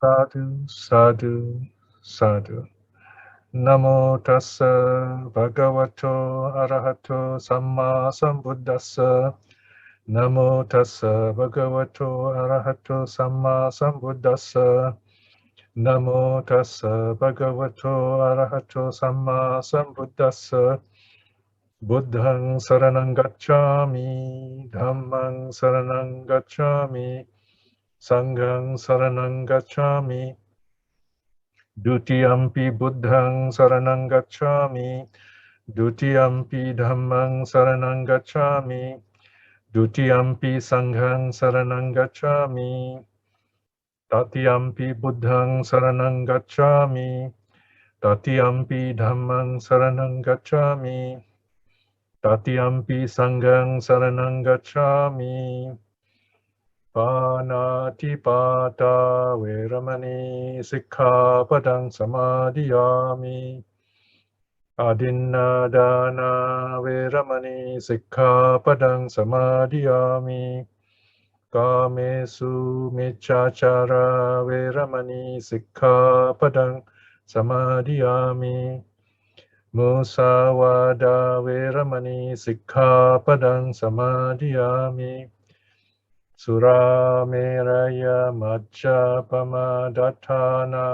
Sadhu, sadhu, sadhu. Namo tassa bhagavato arahato samma sambuddhassa. Namo tassa bhagavato arahato samma sambuddhassa. Namo tassa bhagavato arahato samma sambuddhassa. Buddhang saranang gacchami, dhammang saranang gacchami, sanghang saranang gacchami. Dutiyampi buddhang saranang gacchami, dutiyampi dhammang saranang gacchami, dutiyampi sanghang saranang gacchami, tatiyampi buddhang saranang gacchami, tatiyampi dhammang saranang gacchami, tatiyampi sanghang saranang gacchami. Panatipata veramani sikkhapadang samadhiyami. Adinnadana veramani sikkhapadang samadhiyami. Kamesu miccachara veramani sikkhapadang samadhiyami. Musawada veramani sikkhapadang samadhiyami. Surameraya Majjapamadatthana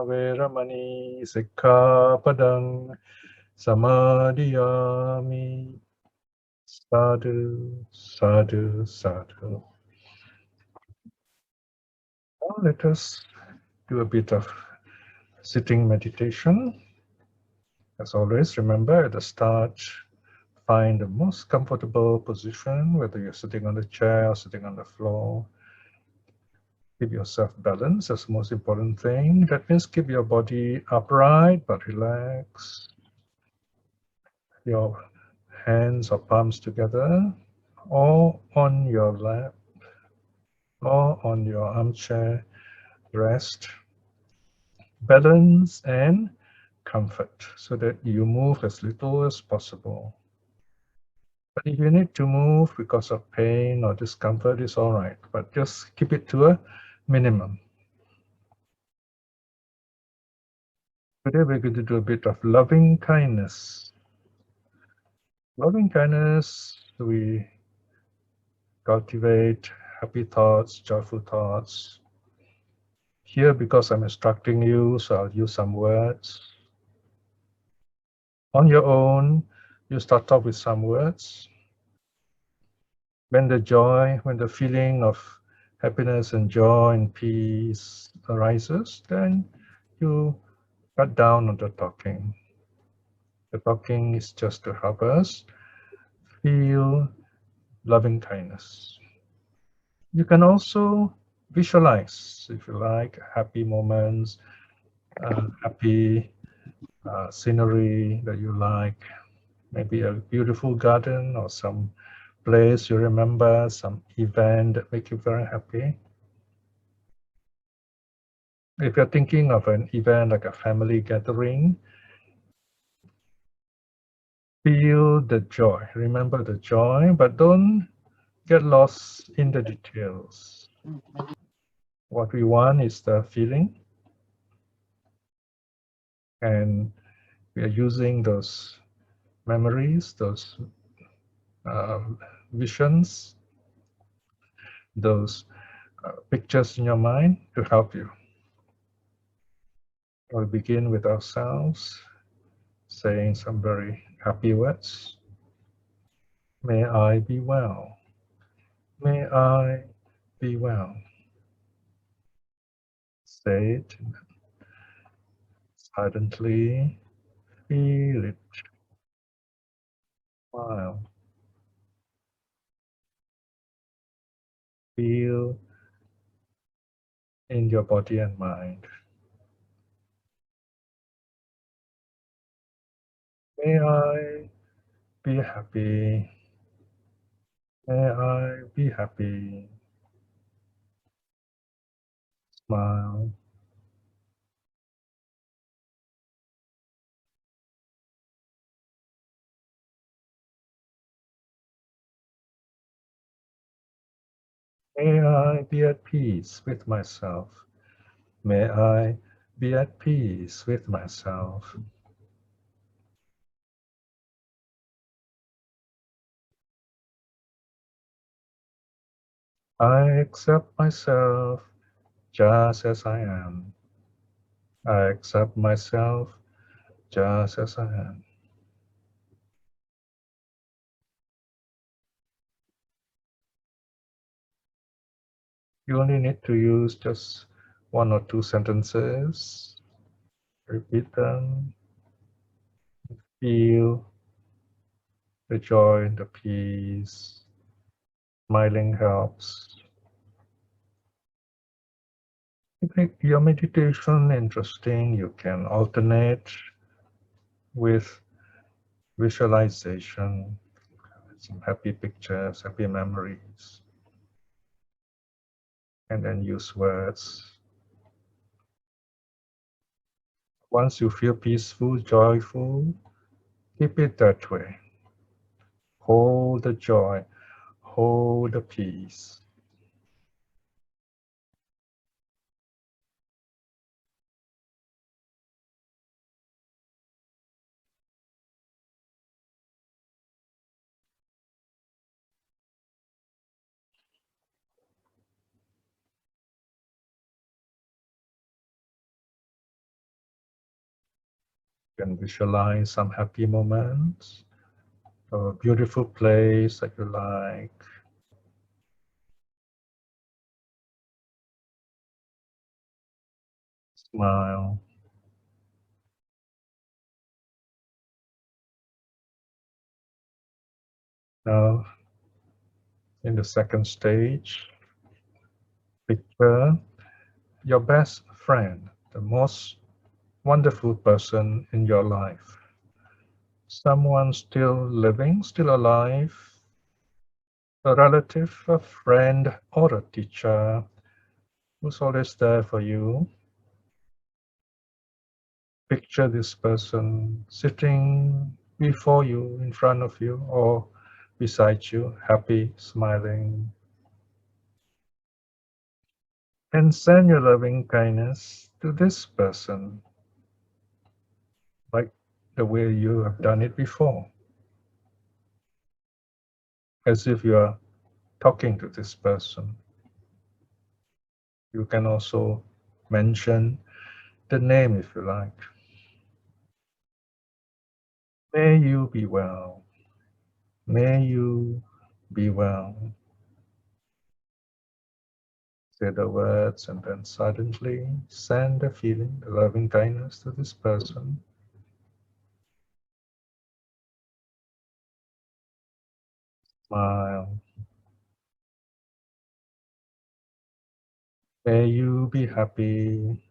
Veramani Sikkhapadang Samadhiyami. Sadhu, sadhu, sadhu. Now let us do a bit of sitting meditation. As always, remember at the start, find the most comfortable position, whether you're sitting on the chair or sitting on the floor. Keep yourself balanced. That's the most important thing. That means keep your body upright but relaxed. Your hands or palms together, or on your lap, or on your armchair rest. Balance and comfort so that you move as little as possible. But if you need to move because of pain or discomfort, it's all right, but just keep it to a minimum. Today we're going to do a bit of loving kindness. Loving kindness, we cultivate happy thoughts, joyful thoughts. Here, because I'm instructing you, so I'll use some words. On your own, you start off with some words. When the feeling of happiness and joy and peace arises, then you cut down on the talking. The talking is just to help us feel loving kindness. You can also visualize, if you like, happy moments, happy scenery that you like, maybe a beautiful garden or some place you remember, some event that makes you very happy. If you're thinking of an event like a family gathering, feel the joy, remember the joy, but don't get lost in the details. What we want is the feeling, and we are using those memories, those visions, those pictures in your mind to help you. We'll begin with ourselves, saying some very happy words. May I be well. May I be well. Say it silently. Feel it. Smile. Feel in your body and mind. May I be happy. May I be happy. Smile. May I be at peace with myself. May I be at peace with myself. I accept myself just as I am. I accept myself just as I am. You only need to use just 1 or 2 sentences. Repeat them. Feel the joy, the peace. Smiling helps. You make your meditation interesting. You can alternate with visualization, some happy pictures, happy memories, and then use words. Once you feel peaceful, joyful, keep it that way. Hold the joy, hold the peace. You can visualize some happy moments, or a beautiful place that you like. Smile. Now, in the second stage, picture your best friend, the most wonderful person in your life. Someone still living, still alive, a relative, a friend, or a teacher who's always there for you. Picture this person sitting before you, in front of you, or beside you, happy, smiling. And send your loving kindness to this person, like the way you have done it before, as if you are talking to this person. You can also mention the name if you like. May you be well. May you be well. Say the words and then suddenly send the feeling, the loving kindness to this person. Smile. May you be happy.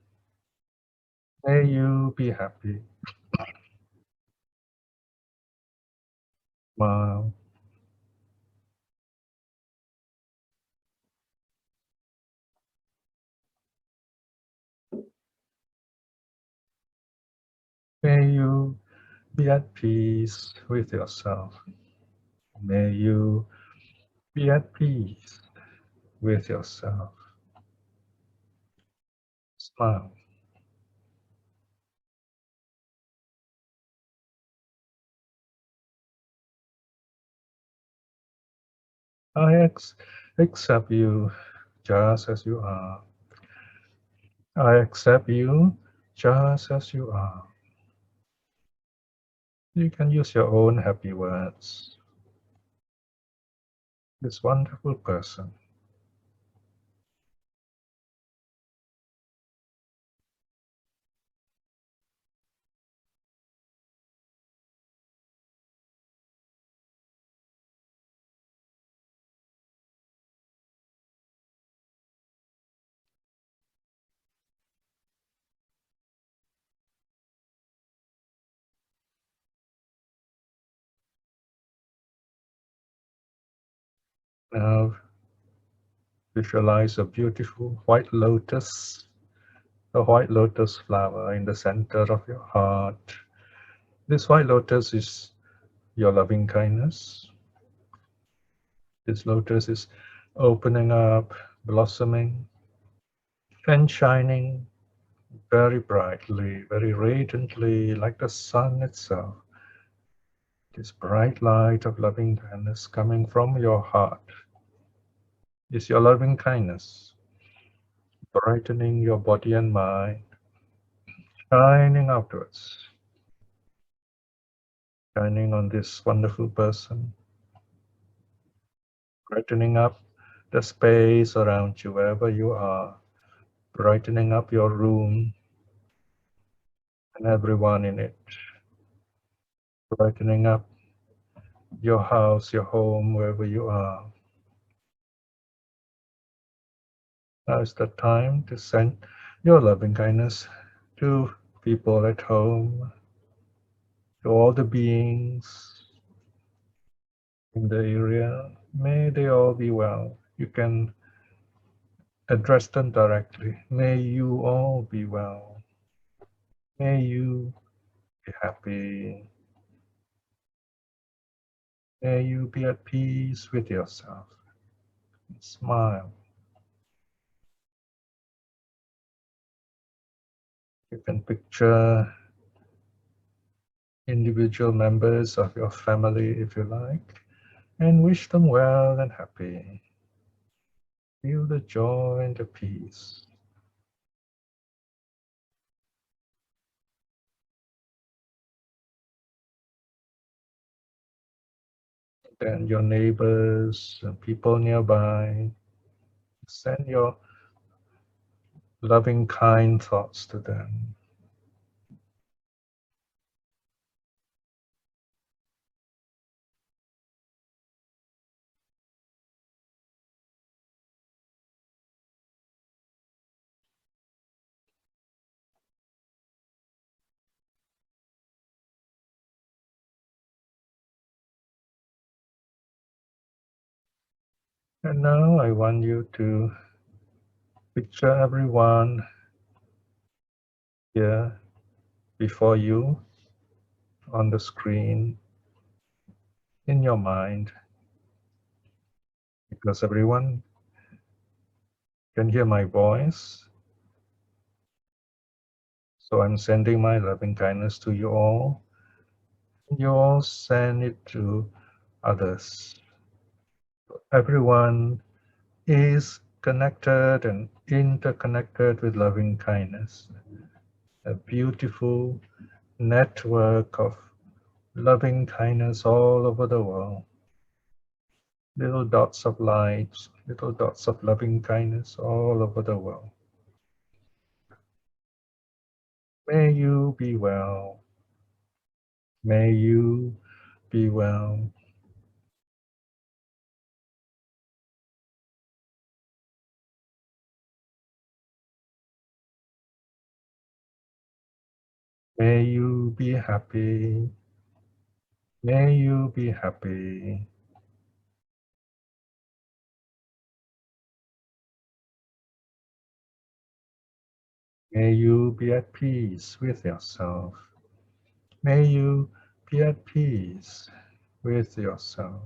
May you be happy. Smile. May you be at peace with yourself. May you be at peace with yourself. Smile. I accept you just as you are. I accept you just as you are. You can use your own happy words. This wonderful person. Now visualize a beautiful white lotus, a white lotus flower in the center of your heart. This white lotus is your loving kindness. This lotus is opening up, blossoming, and shining very brightly, very radiantly, like the sun itself. This bright light of loving kindness coming from your heart is your loving kindness, brightening your body and mind, shining outwards, shining on this wonderful person, brightening up the space around you wherever you are, brightening up your room and everyone in it, brightening up your house, your home, wherever you are. Now is the time to send your loving kindness to people at home, to all the beings in the area. May they all be well. You can address them directly. May you all be well. May you be happy. May you be at peace with yourself. Smile. You can picture individual members of your family if you like, and wish them well and happy. Feel the joy and the peace. Then your neighbors and people nearby, send your loving, kind thoughts to them. And now I want you to picture everyone here before you on the screen in your mind, because everyone can hear my voice. So I'm sending my loving kindness to you all. You all send it to others. Everyone is connected and interconnected with loving kindness. A beautiful network of loving kindness all over the world. Little dots of light, little dots of loving kindness all over the world. May you be well. May you be well. May you be happy. May you be happy. May you be at peace with yourself. May you be at peace with yourself.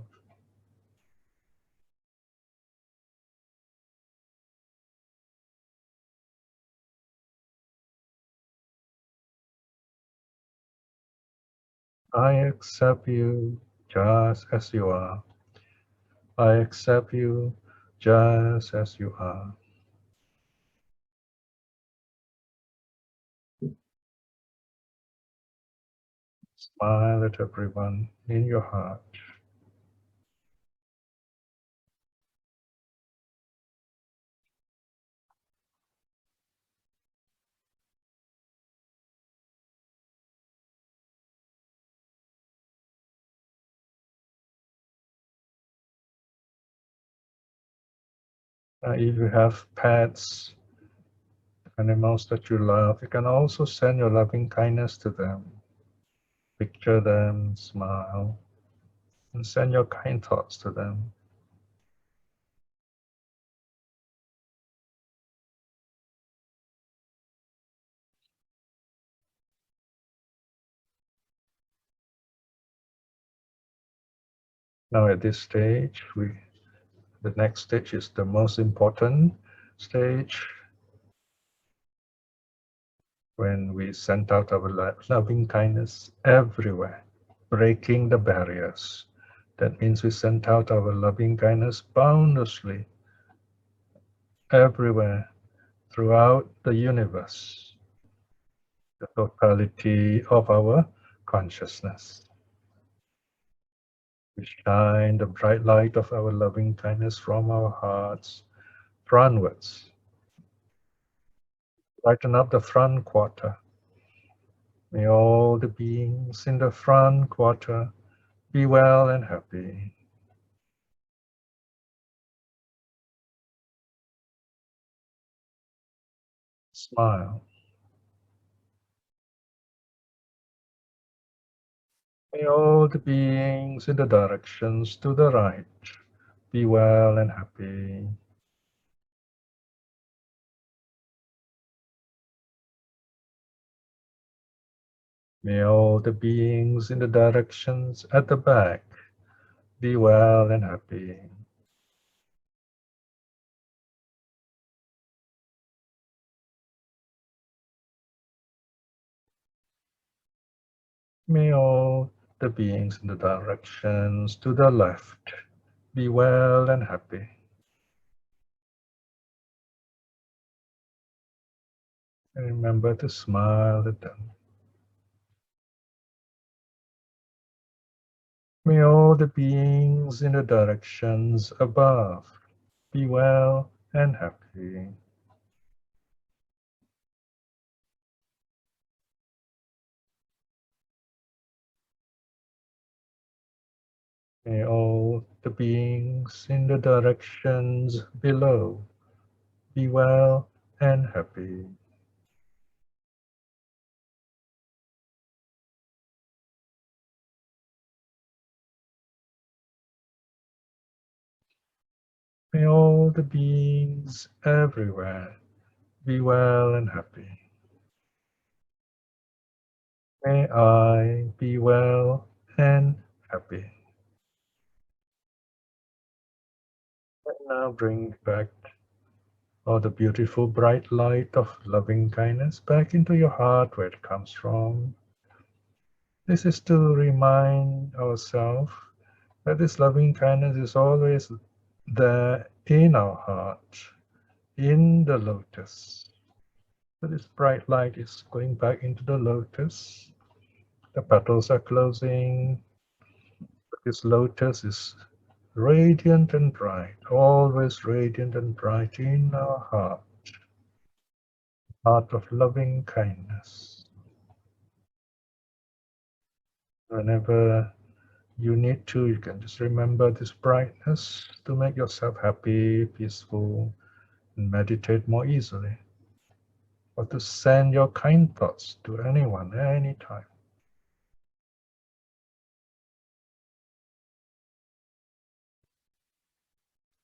I accept you just as you are. I accept you just as you are. Smile at everyone in your heart. If you have pets, animals that you love, you can also send your loving kindness to them. Picture them, smile, and send your kind thoughts to them. Now at this stage, the next stage is the most important stage. when we send out our loving kindness everywhere, breaking the barriers. That means we send out our loving kindness boundlessly everywhere throughout the universe, the totality of our consciousness. We shine the bright light of our loving kindness from our hearts frontwards. Brighten up the front quarter. May all the beings in the front quarter be well and happy. Smile. May all the beings in the directions to the right be well and happy. May all the beings in the directions at the back be well and happy. May all the beings in the directions to the left be well and happy. And remember to smile at them. May all the beings in the directions above be well and happy. May all the beings in the directions below be well and happy. May all the beings everywhere be well and happy. May I be well and happy. And now bring back all the beautiful bright light of loving kindness back into your heart where it comes from. This is to remind ourselves that this loving kindness is always there in our heart, in the lotus. So this bright light is going back into the lotus. The petals are closing. This lotus is radiant and bright, always radiant and bright in our heart of loving kindness. Whenever you need to, you can just remember this brightness to make yourself happy, peaceful, and meditate more easily. Or to send your kind thoughts to anyone, anytime.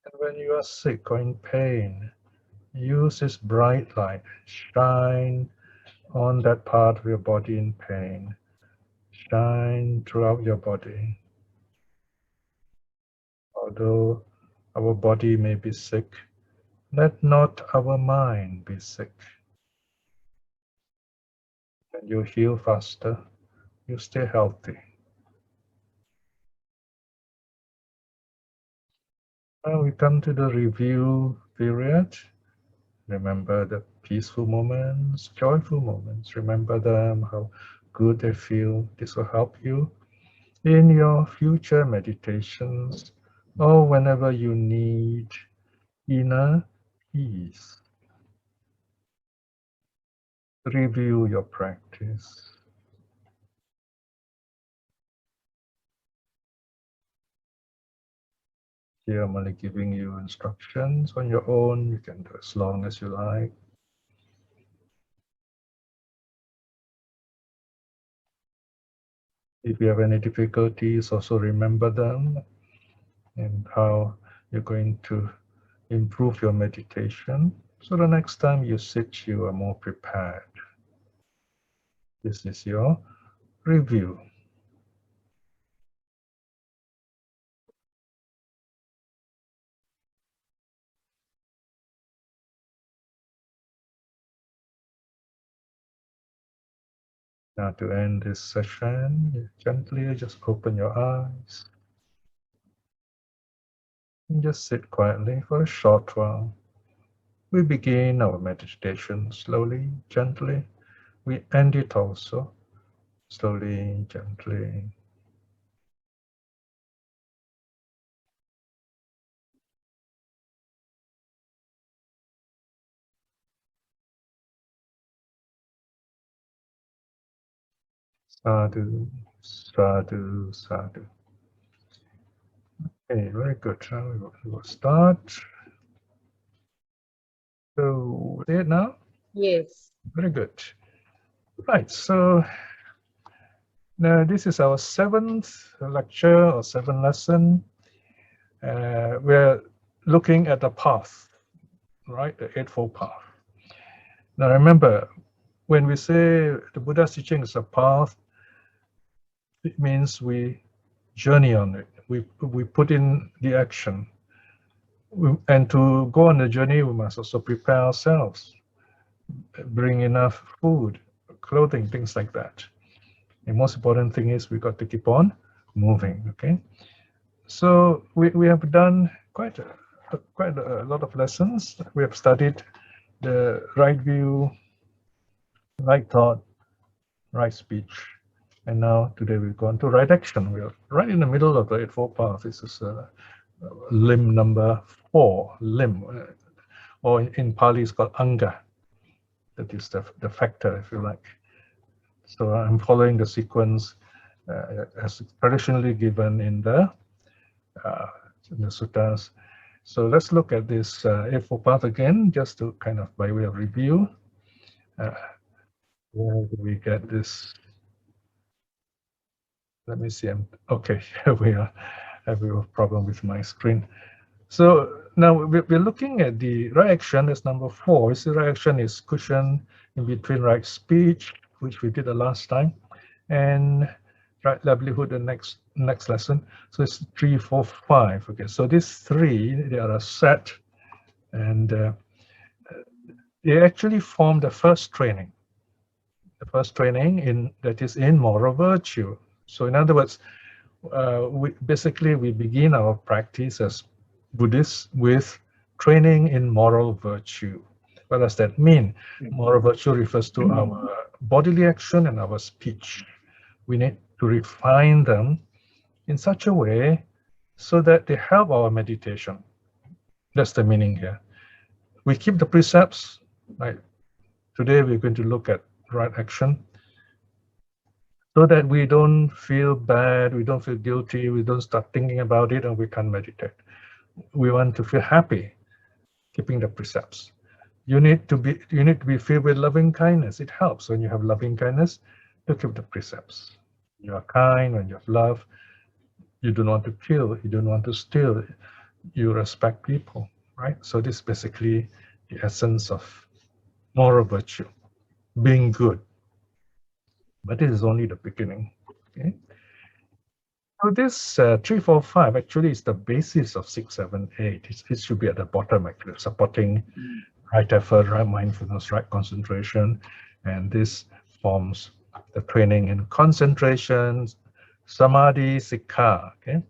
And when you are sick or in pain, use this bright light, shine on that part of your body in pain. Shine throughout your body. Although our body may be sick, let not our mind be sick. When you heal faster, you stay healthy. Now we come to the review period. Remember the peaceful moments, joyful moments. Remember them, how good they feel. This will help you in your future meditations or whenever you need inner peace. Review your practice. Here I'm only giving you instructions on your own. You can do as long as you like. If you have any difficulties, also remember them and how you're going to improve your meditation. So the next time you sit, you are more prepared. This is your review. Now to end this session, you gently just open your eyes and just sit quietly for a short while. We begin our meditation slowly, gently. We end it also slowly, gently. Sadhu, sadhu, sadhu. Okay, very good. Now we will start. So, see it now? Yes. Very good. Right, so now this is our 7th lecture or 7th lesson. We're looking at the path, right? The Eightfold Path. Now remember, when we say the Buddha's teaching is a path, it means we journey on it. We put in the action. And to go on the journey, we must also prepare ourselves, bring enough food, clothing, things like that. The most important thing is we got to keep on moving, okay? So we have done quite a lot of lessons. We have studied the right view, right thought, right speech, and now today we've gone to right action. We are right in the middle of the Eightfold Path. This is limb number 4, limb, or in Pali it's called anga. That is the factor, if you like. So I'm following the sequence as traditionally given in the suttas. So let's look at this Eightfold Path again, just to kind of by way of review. Where do we get this? Let me see. Okay, here we are. I have a problem with my screen. So now we're looking at the right action. That's number 4. The right action is cushion in between right speech, which we did the last time, and right livelihood the next lesson. So it's 3, 4, 5. Okay, so these 3, they are a set, and they actually form the first training. The first training that is in moral virtue. So in other words, we begin our practice as Buddhists with training in moral virtue. What does that mean? Moral virtue refers to our bodily action and our speech. We need to refine them in such a way so that they help our meditation. That's the meaning here. We keep the precepts. Right? Today we're going to look at right action, so that we don't feel bad, we don't feel guilty, we don't start thinking about it, and we can't meditate. We want to feel happy keeping the precepts. You need to be filled with loving kindness. It helps when you have loving kindness to keep the precepts. You are kind, when you have love, you don't want to kill, you don't want to steal, you respect people, right? So this is basically the essence of moral virtue, being good. But this is only the beginning. Okay. So this 3, 4, 5 actually is the basis of 6, 7, 8. It should be at the bottom, actually, supporting right effort, right mindfulness, right concentration, and this forms the training in concentration, samadhi, sikkha. Okay,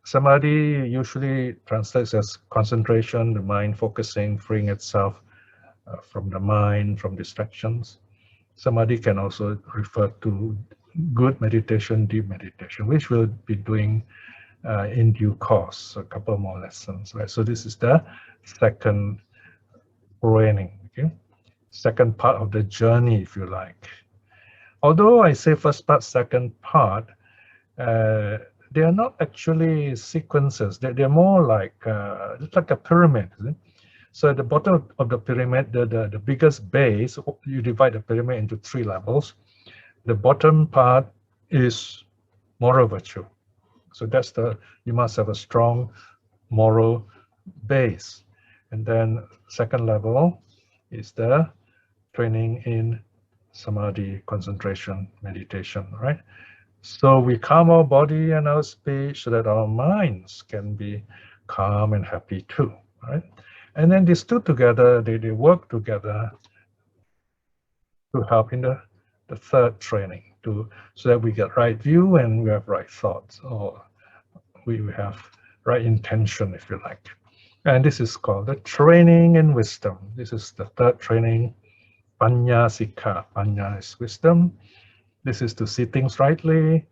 samadhi usually translates as concentration, the mind focusing, freeing itself from the mind, from distractions. Samadhi can also refer to good meditation, deep meditation, which we'll be doing in due course, so a couple more lessons, right? So this is the second training, okay? Second part of the journey, if you like. Although I say first part, second part, they are not actually sequences. They're more like it's like a pyramid. Isn't it? So at the bottom of the pyramid, the biggest base, you divide the pyramid into 3 levels. The bottom part is moral virtue. So that's you must have a strong moral base. And then second level is the training in samadhi, concentration, meditation, right? So we calm our body and our speech so that our minds can be calm and happy too, right? And then these two together, they work together to help in the the third training, so that we get right view and we have right thoughts, or we have right intention, if you like. And this is called the training in wisdom. This is the third training, Panya Sikha. Panya is wisdom. This is to see things rightly,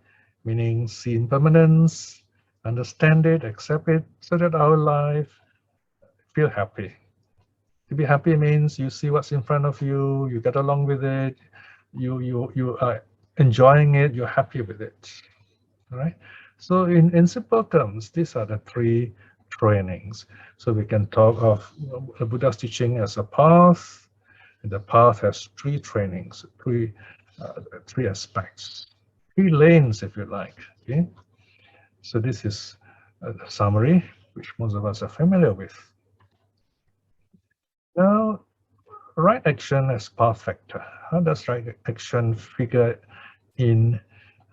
meaning see impermanence, understand it, accept it, so that our life feel happy. To be happy means you see what's in front of you, you get along with it, you are enjoying it, you're happy with it. All right. So in simple terms, these are the three trainings. So we can talk of the Buddha's teaching as a path, and the path has three trainings, three aspects, three lanes, if you like. Okay. So this is a summary, which most of us are familiar with. Now, right action as path factor. How does right action figure in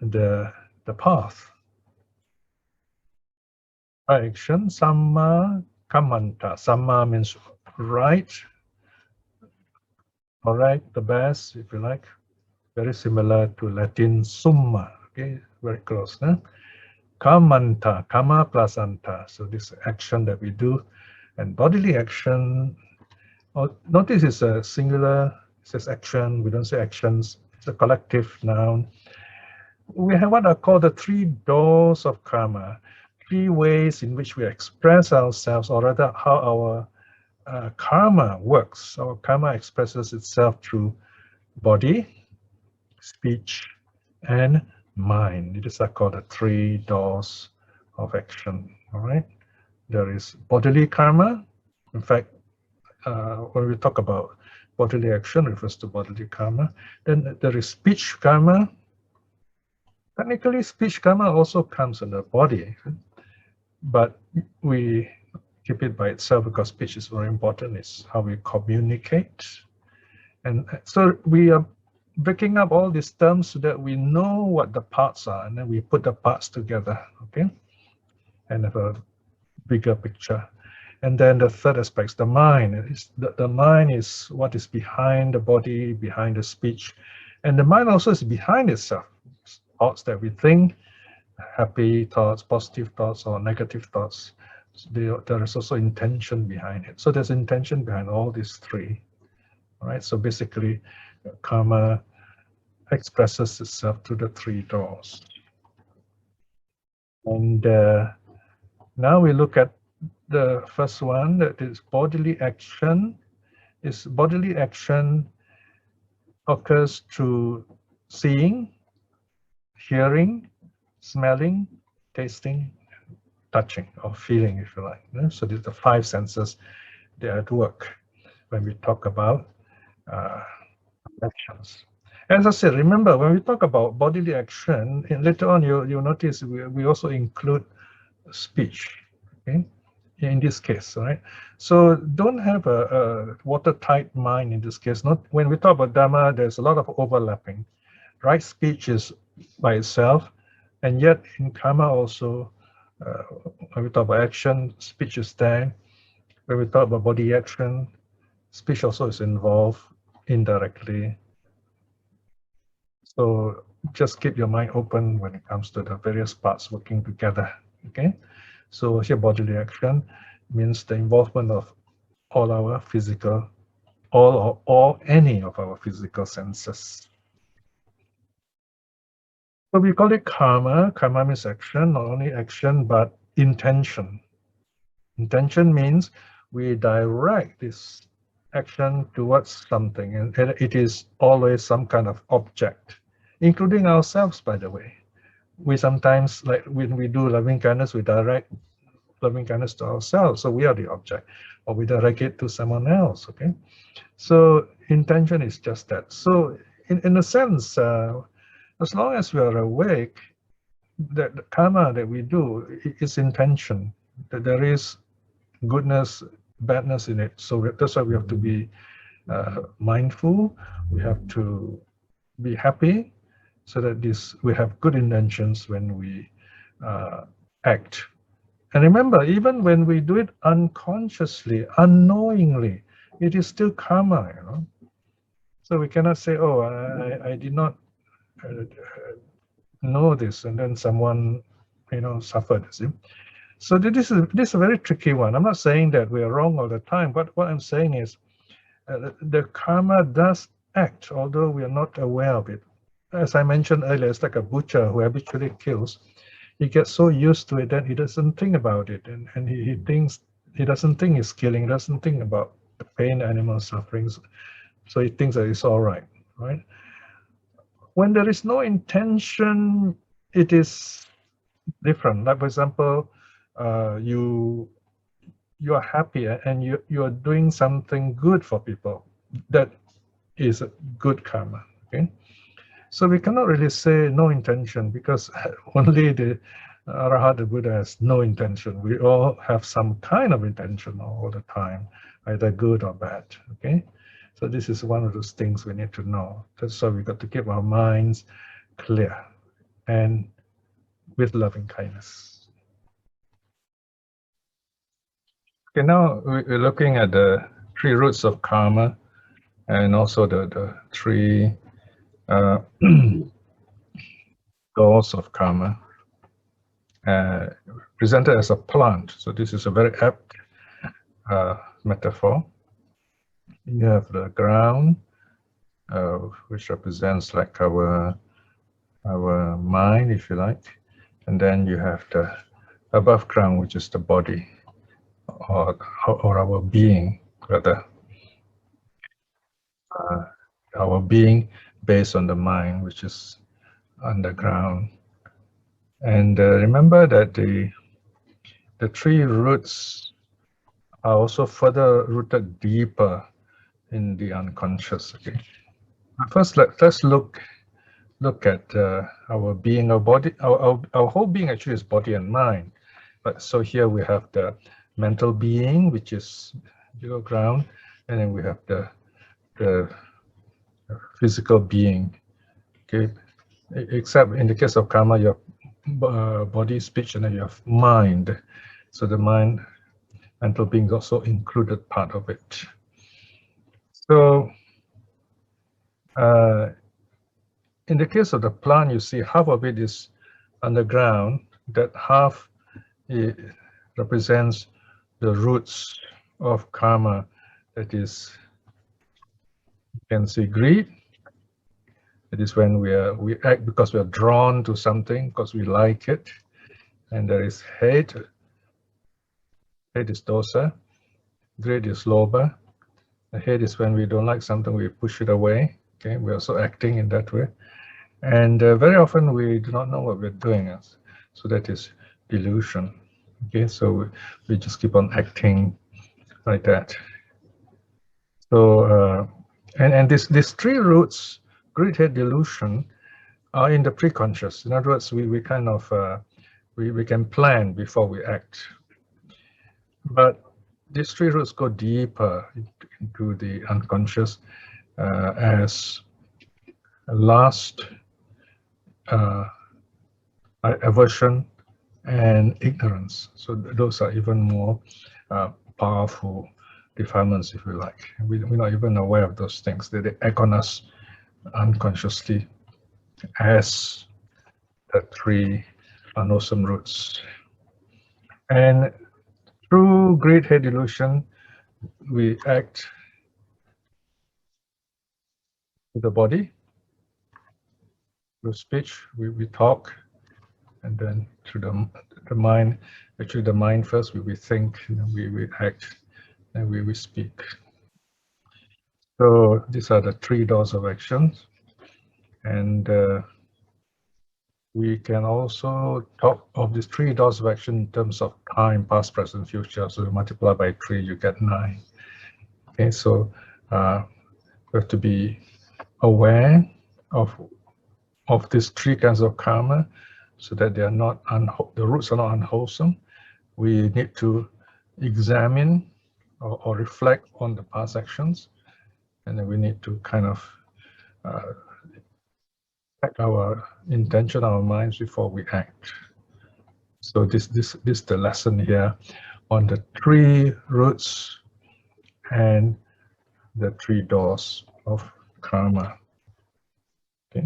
the path? Right action, sammā, kammantā. Sammā means right, correct, the best, if you like. Very similar to Latin summa. Okay, very close. Huh? Kammantā, kamma plus anta. So this action that we do, and bodily action. Notice it's a singular. It says action. We don't say actions. It's a collective noun. We have what are called the three doors of karma. Three ways in which we express ourselves, or rather how our karma works. Our karma expresses itself through body, speech, and mind. These are called the three doors of action. All right. There is bodily karma. In fact, when we talk about bodily action, refers to bodily karma. Then there is speech karma. Technically, speech karma also comes in the body, but we keep it by itself because speech is very important. It's how we communicate. And so we are breaking up all these terms so that we know what the parts are, and then we put the parts together, okay? And have a bigger picture. And then the third aspect is the mind. The mind is what is behind the body, behind the speech. And the mind also is behind itself. Thoughts that we think, happy thoughts, positive thoughts, or negative thoughts. So there is also intention behind it. So there's intention behind all these three. All right. So basically, karma expresses itself through the three doors. And now we look at the first one, that is bodily action. This bodily action occurs through seeing, hearing, smelling, tasting, touching, or feeling, if you like. So these are the five senses that are at work when we talk about actions. As I said, remember, when we talk about bodily action, and later on you'll notice we also include speech, okay? In this case, right? So don't have a watertight mind in this case. Not when we talk about Dhamma, there's a lot of overlapping. Right speech is by itself, and yet in karma also, when we talk about action, speech is there. When we talk about body action, speech also is involved indirectly. So just keep your mind open when it comes to the various parts working together, okay? So here bodily action means the involvement of all our physical, all or any of our physical senses. So we call it karma. Karma means action, not only action, but intention. Intention means we direct this action towards something, and it is always some kind of object, including ourselves, by the way. We sometimes, like when we do loving kindness, we direct loving kindness to ourselves, so we are the object, or we direct it to someone else, okay? So intention is just that. So in a sense, as long as we are awake, the karma that we do is intention, that there is goodness, badness in it. So that's why we have to be mindful. We have to be happy, so that we have good intentions when we act. And remember, even when we do it unconsciously, unknowingly, it is still karma, you know. So we cannot say, oh, I did not know this, and then someone, suffered. See? So this is a very tricky one. I'm not saying that we are wrong all the time, but what I'm saying is the karma does act, although we are not aware of it. As I mentioned earlier, it's like a butcher who habitually kills. He gets so used to it that he doesn't think about it, and he thinks, he doesn't think he's killing, he doesn't think about the pain, animal sufferings, so he thinks that it's all right, right? When there is no intention, it is different. Like, for example, you are happy and you are doing something good for people. That is a good karma. Okay, so we cannot really say no intention, because only the Arahat, the Buddha, has no intention. We all have some kind of intention all the time, either good or bad. Okay, so this is one of those things we need to know. That's why we got to keep our minds clear and with loving kindness. Okay, now we're looking at the 3 roots of karma, and also the 3 doors of karma, presented as a plant. So this is a very apt metaphor. You have the ground, which represents like our mind, if you like, and then you have the above ground, which is the body, or our being, rather. Our being based on the mind, which is underground. And remember that the 3 roots are also further rooted deeper in the unconscious. Okay. First, let's look at our being, our body. Our whole being actually is body and mind. But so here we have the mental being, which is below ground, and then we have the physical being. Okay, except in the case of karma, you have body, speech, and then you have mind. So the mind, mental being, is also included part of it. So in the case of the plant, you see half of it is underground. That half represents the roots of karma. That is, you can see greed. It is when we act because we are drawn to something, because we like it. And there is hate. Hate is dosa. Greed is lobha. The hate is when we don't like something, we push it away. Okay, we're also acting in that way. And very often we do not know what we're doing. So that is delusion. Okay, so we just keep on acting like that. So and these 3 roots, greed, hate, delusion, are in the preconscious. In other words, we kind of we can plan before we act. But these 3 roots go deeper into the unconscious as lust, aversion, and ignorance. So those are even more powerful defilements, if you like. We're not even aware of those things. They act on us unconsciously as the 3 unwholesome roots. And through greed, hate, delusion, we act with the body. Through speech, we talk, and then through the mind. Actually, the mind first, we think, we act, and we speak. So these are the 3 doors of action. And we can also talk of these 3 doors of action in terms of time, past, present, future. So you multiply by 3, you get 9. Okay, so we have to be aware of these 3 kinds of karma, so that they are not the roots are not unwholesome. We need to examine or reflect on the past actions, and then we need to kind of check our intention, our minds before we act. So this is the lesson here on the 3 roots and the 3 doors of karma. Okay.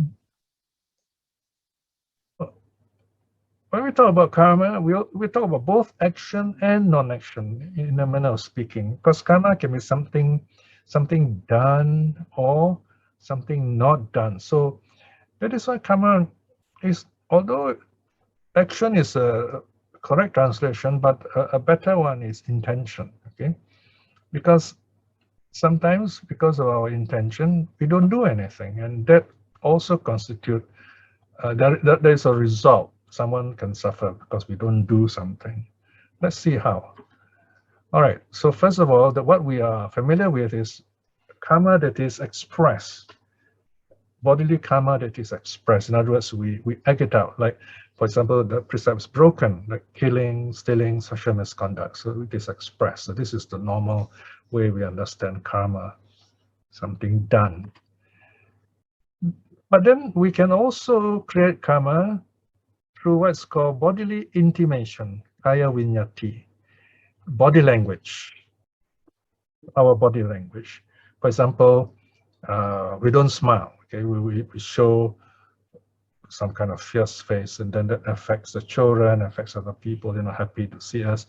When we talk about karma, we talk about both action and non-action in a manner of speaking, because karma can be something done or something not done. So that is why karma is, although action is a correct translation, but a better one is intention. Okay, because sometimes because of our intention, we don't do anything, and that also constitute there is a result. Someone can suffer because we don't do something. Let's see how. All right, so first of all, what we are familiar with is karma that is expressed, bodily karma that is expressed. In other words, we act it out. Like, for example, the precepts broken, like killing, stealing, social misconduct. So it is expressed. So this is the normal way we understand karma, something done. But then we can also create karma through what's called bodily intimation, kaya vinyati, body language, our body language. For example, we don't smile, okay? We show some kind of fierce face, and then that affects the children, affects other people, they're not happy to see us.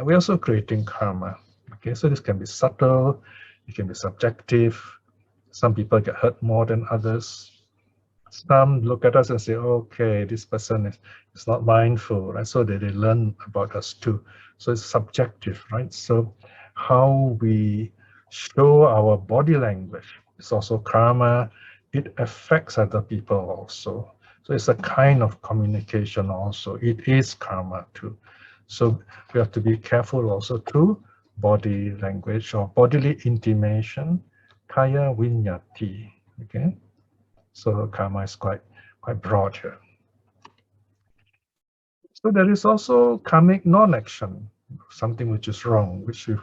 We're also creating karma, okay? So this can be subtle, it can be subjective. Some people get hurt more than others. Some look at us and say, okay, this person is not mindful, right? So they learn about us too. So it's subjective, right? So how we show our body language is also karma. It affects other people also. So it's a kind of communication also. It is karma too. So we have to be careful also to body language or bodily intimation, kaya vinyati, okay? So karma is quite broad here. So there is also karmic non-action, something which is wrong, which you,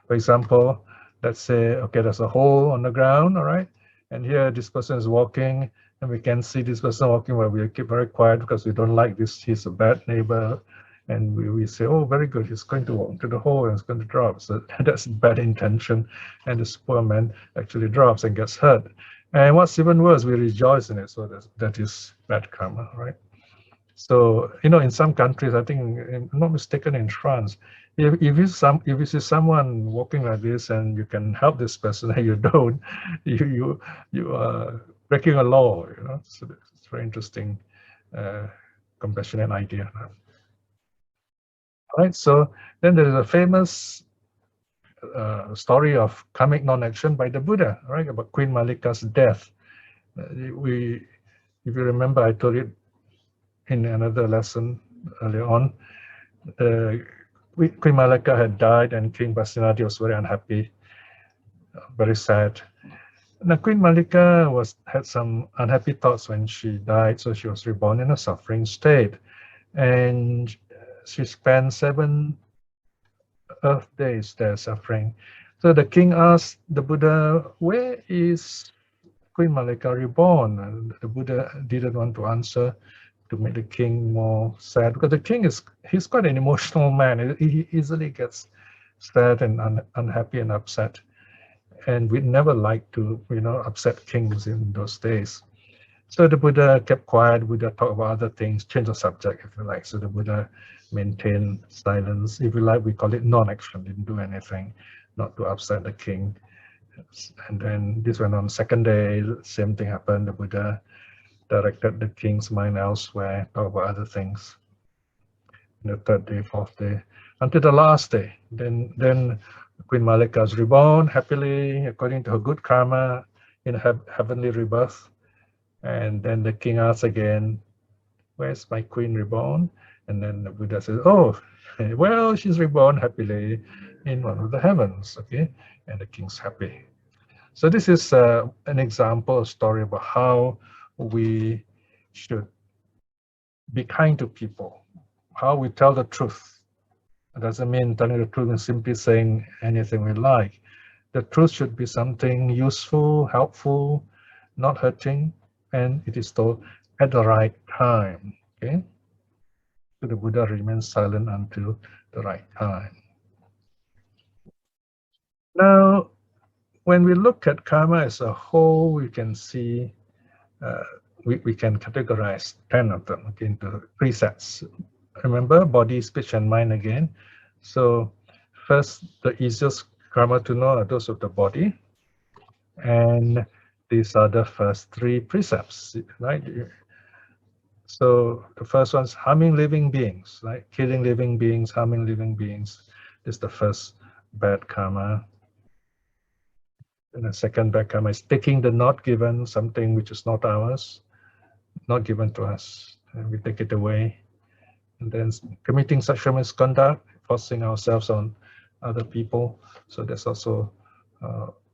for example, let's say, okay, there's a hole on the ground, all right? And here this person is walking, and we can see this person walking, but we keep very quiet because we don't like this, he's a bad neighbor. And we say, oh, very good, he's going to walk into the hole and it's going to drop. So that's bad intention. And this poor man actually drops and gets hurt. And what's even worse, we rejoice in it. So that is bad karma, right? So, you know, in some countries, I think, if I'm not mistaken, in France, if you see someone walking like this and you can help this person and you don't, you are breaking a law, you know. So it's very interesting, compassionate idea. All right, so then there is a famous story of karmic non-action by the Buddha, right, about Queen Malika's death. If you remember, I told it in another lesson earlier on. Queen Malika had died, and King Basinati was very unhappy, very sad. Now, Queen Malika had some unhappy thoughts when she died, so she was reborn in a suffering state, and she spent 7 Earth days there suffering. So the king asked the Buddha, where is Queen Malika reborn? And the Buddha didn't want to answer to make the king more sad, because the king he's quite an emotional man. He easily gets sad and unhappy and upset. And we never like to, you know, upset kings in those days. So the Buddha kept quiet. Buddha talked about other things, change the subject, if you like. So the Buddha maintained silence. If you like, we call it non-action, didn't do anything, not to upset the king. And then this went on. Second day, same thing happened. The Buddha directed the king's mind elsewhere, talked about other things. The third day, fourth day, until the last day. Then Queen Malika was reborn happily, according to her good karma, in heavenly rebirth. And then the king asks again, where's my queen reborn? And then the Buddha says, oh, well, she's reborn happily in one of the heavens, okay? And the king's happy. So this is an example, a story about how we should be kind to people, how we tell the truth. It doesn't mean telling the truth and simply saying anything we like. The truth should be something useful, helpful, not hurting, and it is told at the right time. Okay, so the Buddha remains silent until the right time. Now, when we look at karma as a whole, we can see we can categorize 10 of them into 3 sets. Remember, body, speech, and mind again. So first, the easiest karma to know are those of the body. And these are the first 3 precepts, right? So the first one's harming living beings, right? Killing living beings, harming living beings. This is the first bad karma. And the second bad karma is taking the not given, something which is not ours, not given to us, and we take it away. And then committing sexual misconduct, forcing ourselves on other people. So there's also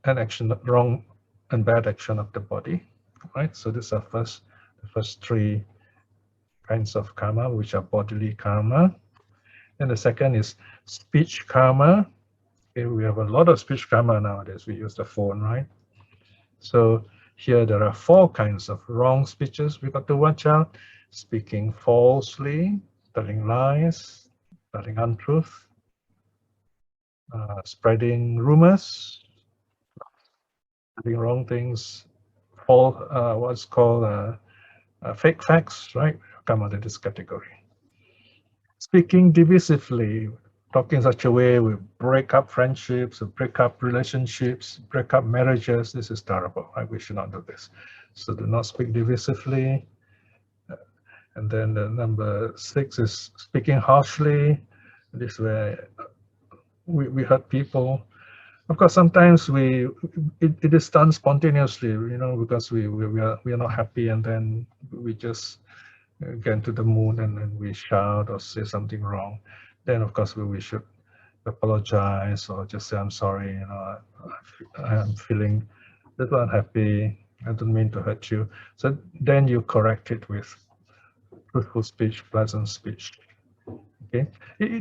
an action, wrong and bad action of the body, right? So these are the first 3 kinds of karma, which are bodily karma. And the second is speech karma. Okay, we have a lot of speech karma nowadays. We use the phone, right? So here there are 4 kinds of wrong speeches we got to watch out: speaking falsely, telling lies, telling untruth, spreading rumors, doing wrong things, what's called fake facts, right? Come under this category. Speaking divisively, talking in such a way we break up friendships, break up relationships, break up marriages. This is terrible, right? We should not do this. So do not speak divisively. And then the number 6 is speaking harshly. This is where we hurt people. Of course, sometimes it is done spontaneously, because we are not happy, and then we just get into the mood and then we shout or say something wrong. Then of course we should apologize or just say, I'm sorry, I'm feeling a little unhappy, I don't mean to hurt you. So then you correct it with truthful speech, pleasant speech. Okay,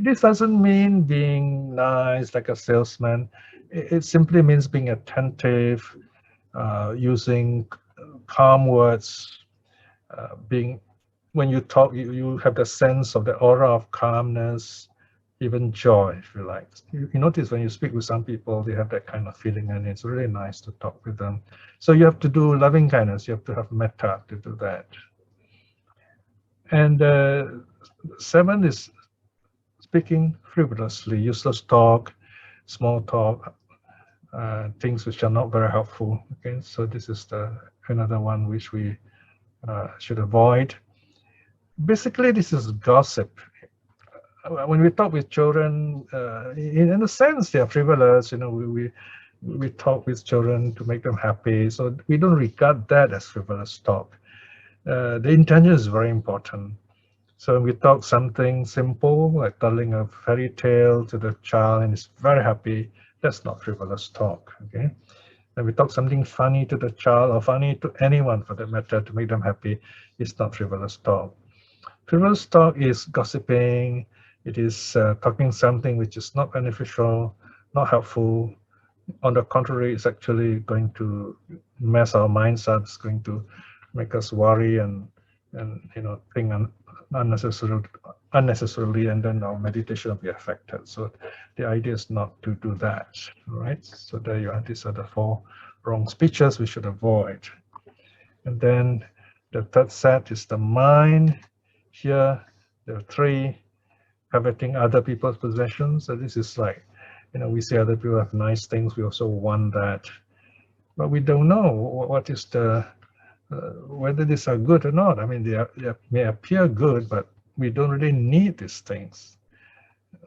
this doesn't mean being nice like a salesman. It simply means being attentive, using calm words, when you talk, you have the sense of the aura of calmness, even joy, if you like. You notice when you speak with some people, they have that kind of feeling, and it's really nice to talk with them. So you have to do loving kindness. You have to have metta to do that. And 7 is speaking frivolously, useless talk, small talk, things which are not very helpful. Okay, so this is another one which we should avoid. Basically, this is gossip. When we talk with children, in a sense, they are frivolous. We talk with children to make them happy, so we don't regard that as frivolous talk. The intention is very important. So when we talk something simple, like telling a fairy tale to the child and it's very happy, that's not frivolous talk. Okay. When we talk something funny to the child or funny to anyone for that matter to make them happy, it's not frivolous talk. Frivolous talk is gossiping. It is talking something which is not beneficial, not helpful. On the contrary, it's actually going to mess our minds up. It's going to make us worry and think unnecessarily, and then our meditation will be affected. So the idea is not to do that. All right. So there you are. These are the 4 wrong speeches we should avoid. And then the third set is the mind. Here, there are 3: coveting other people's possessions. So this is like, we see other people have nice things, we also want that. But we don't know what is whether these are good or not. I mean, they may appear good, but we don't really need these things,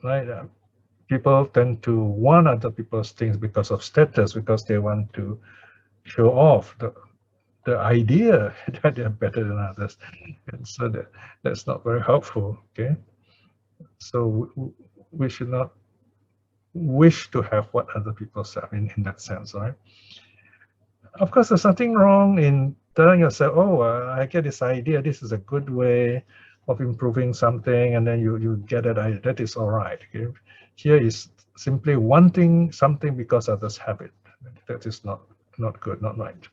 right? People tend to want other people's things because of status, because they want to show off the idea that they're better than others, and so that's not very helpful. Okay, so we should not wish to have what other people have in that sense, right? Of course, there's nothing wrong in telling yourself, oh, I get this idea, this is a good way of improving something, and then you get that idea. That is all right. Okay? Here is simply wanting something because others have it. That is not good, not right.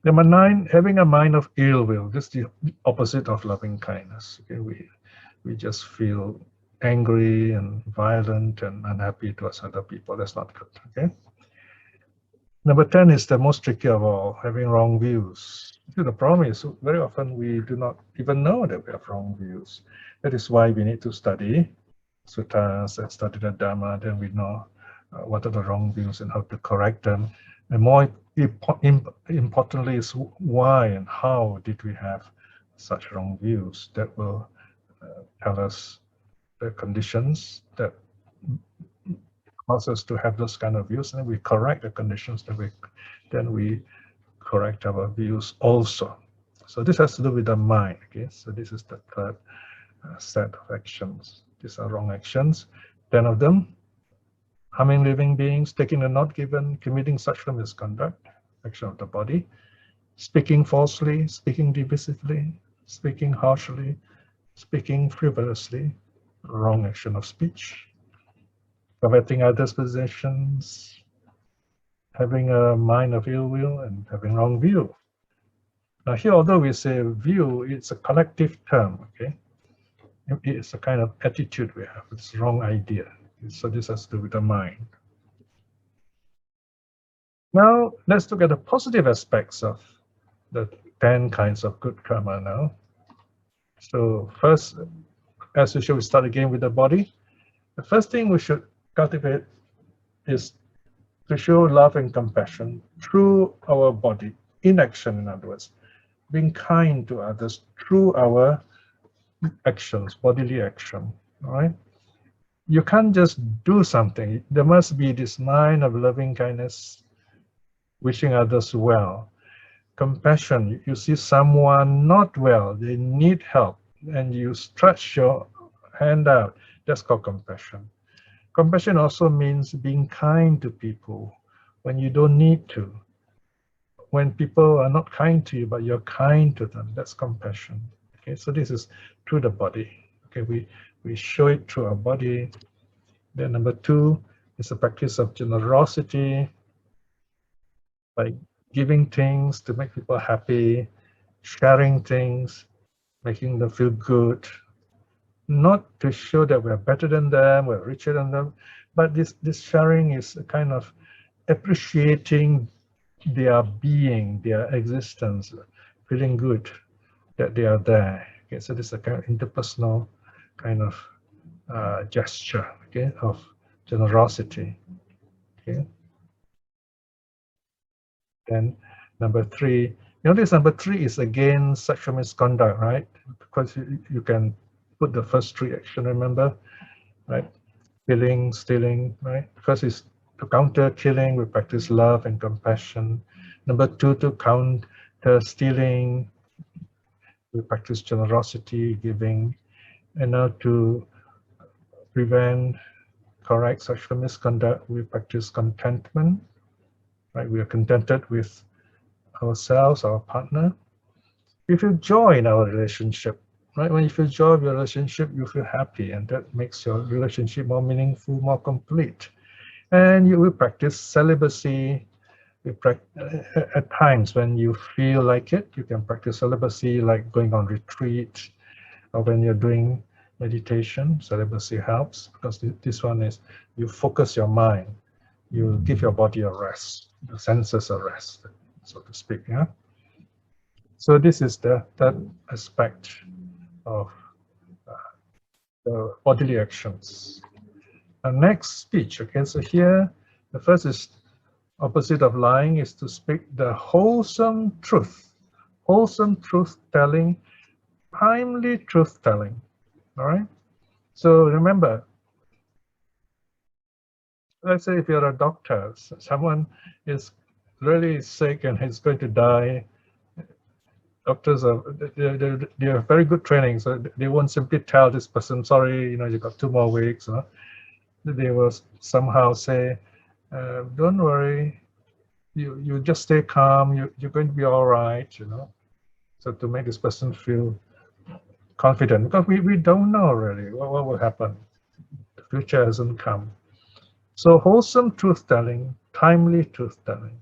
Number 9, having a mind of ill will. This is the opposite of loving kindness. Okay, we just feel angry and violent and unhappy towards other people. That's not good. Okay. Number 10 is the most tricky of all, having wrong views. The problem is very often we do not even know that we have wrong views. That is why we need to study suttas and study the Dhamma, then we know what are the wrong views and how to correct them. And more importantly is why and how did we have such wrong views. That will tell us the conditions that cause us to have those kind of views, and we correct the conditions that then we correct our views also. So this has to do with the mind. Okay, so this is the third set of actions. These are wrong actions. 10 of them: harming living beings, taking the not given, committing sexual misconduct, action of the body, speaking falsely, speaking divisively, speaking harshly, speaking frivolously, wrong action of speech, coveting others' possessions, having a mind of ill will, and having wrong view. Now here, although we say view, it's a collective term, okay? It's a kind of attitude we have, it's a wrong idea. So this has to do with the mind. Now, let's look at the positive aspects of the 10 kinds of good karma now. So first, as usual, we start again with the body. The first thing we should cultivate is to show love and compassion through our body, in action, in other words, being kind to others through our actions, bodily action, all right? You can't just do something. There must be this mind of loving kindness, wishing others well. Compassion, you see someone not well, they need help, and you stretch your hand out. That's called compassion. Compassion also means being kind to people when you don't need to. When people are not kind to you, but you're kind to them, that's compassion. Okay, so this is through the body. Okay, we show it through our body. Then number 2 is a practice of generosity, by giving things to make people happy, sharing things, making them feel good, not to show that we're better than them, we're richer than them, but this sharing is a kind of appreciating their being, their existence, feeling good that they are there. Okay, so this is a kind of interpersonal kind of gesture, okay, of generosity. Okay. Then number 3, notice number 3 is again sexual misconduct, right? Because you can put the first 3 action, remember, right? Killing, stealing, right? First is to counter killing, we practice love and compassion. Number 2, to counter stealing, we practice generosity, giving. And now to prevent, correct sexual misconduct, we practice contentment, right? We are contented with ourselves, our partner. We feel joy in our relationship, right? When you feel joy in your relationship, you feel happy, and that makes your relationship more meaningful, more complete. And you will practice celibacy. At times when you feel like it, you can practice celibacy, like going on retreat, or when you're doing meditation. Celibacy helps because this one is you focus your mind, you give your body a rest, the senses a rest, so to speak. Yeah. So this is that aspect of the bodily actions. Next, speech. Okay, so here the first is opposite of lying is to speak the wholesome truth, wholesome truth telling, timely truth telling. All right. So remember, let's say if you're a doctor, someone is really sick and is going to die. Doctors are they have very good training, so they won't simply tell this person, sorry, you got 2 more weeks. They will somehow say, don't worry, you just stay calm, you're going to be all right, so to make this person feel confident, because we don't know really what will happen. The future hasn't come. So wholesome truth telling, timely truth telling.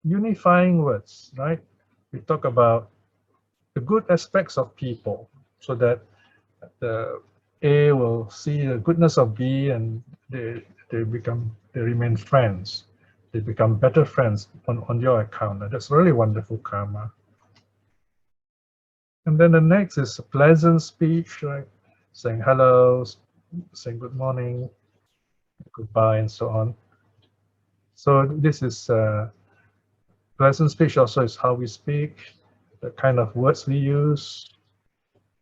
Unifying words, right? We talk about the good aspects of people so that the A will see the goodness of B and they they remain friends. They become better friends on your account. And that's really wonderful karma. And then the next is a pleasant speech, like saying hello, saying good morning, goodbye, and so on. So this is pleasant speech also is how we speak, the kind of words we use,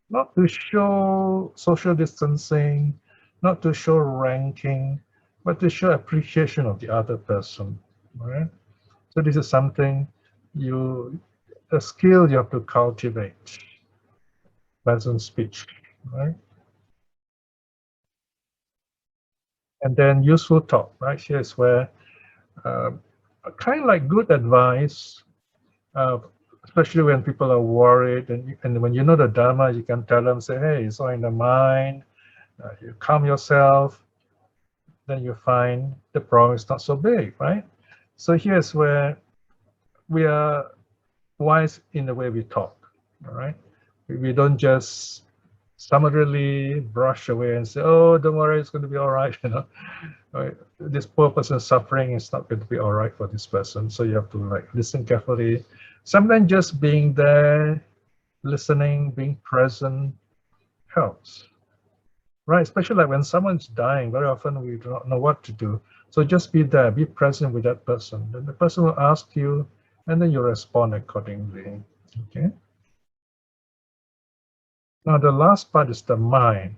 not to show social distancing, not to show ranking, but to show appreciation of the other person, right? So this is something a skill you have to cultivate, pleasant speech, right? And then useful talk, right? Here is where kind of like good advice, especially when people are worried, and when you know the Dharma, you can tell them, say, hey, it's all in the mind, you calm yourself, then you find the problem is not so big, right? So here's where we are wise in the way we talk, all right? We don't just summarily brush away and say, oh, don't worry, it's going to be all right, you know. Right? This poor person suffering is not going to be all right for this person. So you have to like listen carefully. Sometimes just being there, listening, being present helps, right? Especially like when someone's dying, very often we do not know what to do. So just be there, be present with that person. Then the person will ask you, and then you respond accordingly, okay? Now the last part is the mind,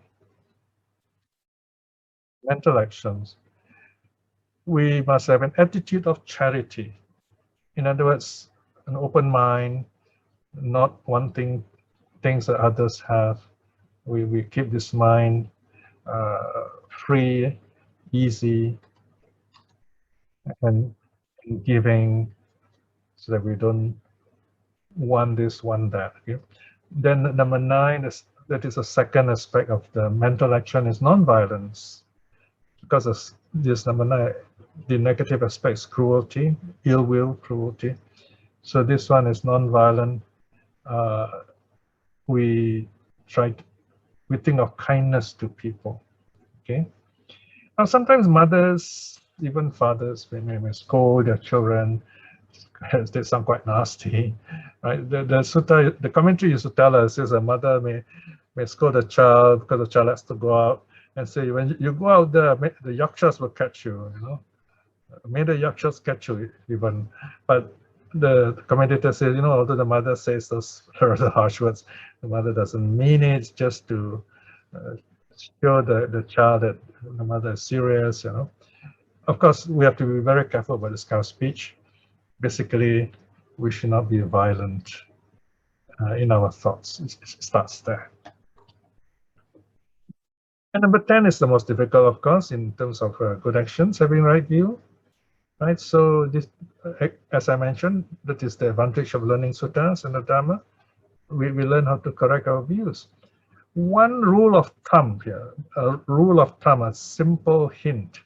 mental actions. We must have an attitude of charity. In other words, an open mind, not wanting things that others have. We keep this mind free, easy, and giving, so that we don't want this, want that. Okay? Then number 9 is that is a second aspect of the mental action is non-violence, because of this number 9, the negative aspects, cruelty, ill will, cruelty. So this one is non-violent. We think of kindness to people. Okay. Now sometimes mothers, even fathers, may scold their children. They sound quite nasty, right? The sutta, the commentary used to tell us is a mother may scold a child because the child has to go out and say, when you go out there, the yakshas will catch you. You know, may the yakshas catch you even. But the commentator says, you know, although the mother says those rather harsh words, the mother doesn't mean it. It's just to show the child that the mother is serious, you know. Of course, we have to be very careful about this kind of speech. Basically, we should not be violent in our thoughts. It starts there. And number 10 is the most difficult, of course, in terms of good actions, having right view. Right, so this, as I mentioned, that is the advantage of learning suttas and the Dhamma. We learn how to correct our views. One rule of thumb here, a simple hint,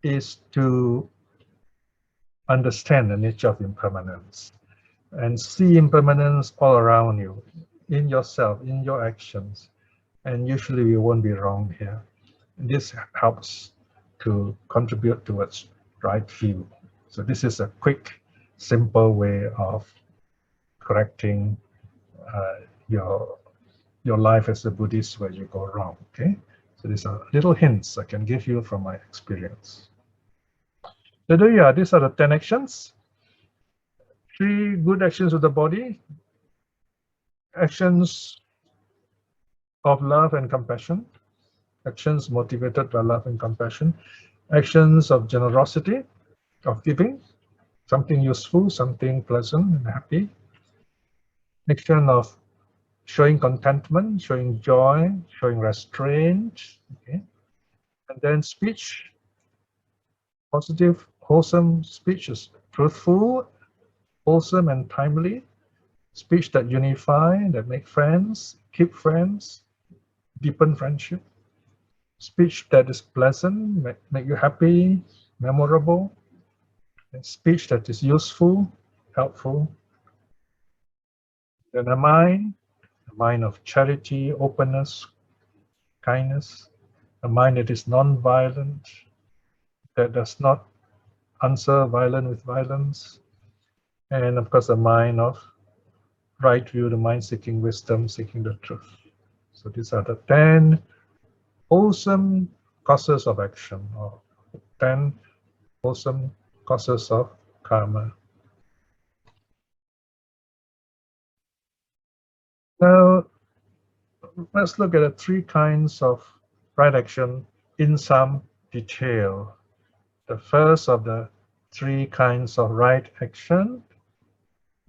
is to understand the nature of impermanence and see impermanence all around you, in yourself, in your actions. And usually you won't be wrong here. This helps to contribute towards right view. So this is a quick, simple way of correcting your life as a Buddhist where you go wrong. Okay, so these are little hints I can give you from my experience. So there you are. These are the 10 actions. 3 good actions of the body, actions of love and compassion, actions motivated by love and compassion, actions of generosity, of giving, something useful, something pleasant and happy, action of showing contentment, showing joy, showing restraint, okay? And then speech, positive, wholesome speech is truthful, wholesome and timely, speech that unify, that make friends, keep friends, deepen friendship, speech that is pleasant, make you happy, memorable, and speech that is useful, helpful. Then a mind of charity, openness, kindness, a mind that is non-violent, that does not answer violence with violence. And of course, the mind of right view, the mind seeking wisdom, seeking the truth. So these are the 10 wholesome causes of action, or 10 wholesome causes of karma. Now, let's look at the 3 kinds of right action in some detail. The first of the 3 kinds of right action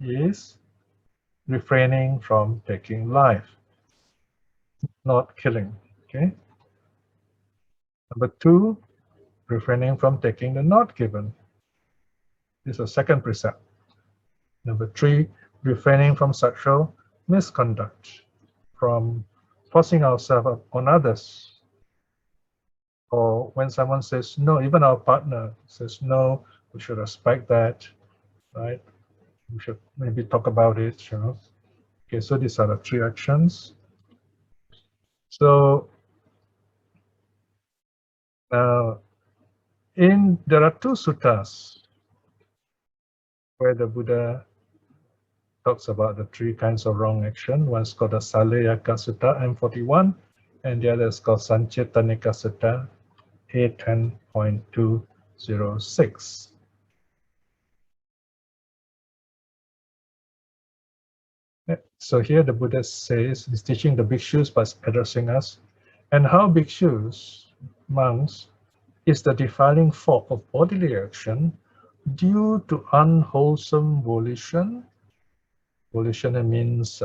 is refraining from taking life, not killing. Okay. Number 2, refraining from taking the not given. This is a second precept. Number 3, refraining from sexual misconduct, from forcing ourselves on others. Or when someone says no, even our partner says no, we should respect that, right? We should maybe talk about it, you know. Okay, so these are the 3 actions. So now, there are 2 suttas where the Buddha talks about the 3 kinds of wrong action. One's called the Salayaka Sutta, M41, and the other is called Sanchetanika Sutta, A10.206. So here the Buddha says, he's teaching the bhikshus by addressing us, and how bhikshus, monks, is the defiling form of bodily action due to unwholesome volition. Volition means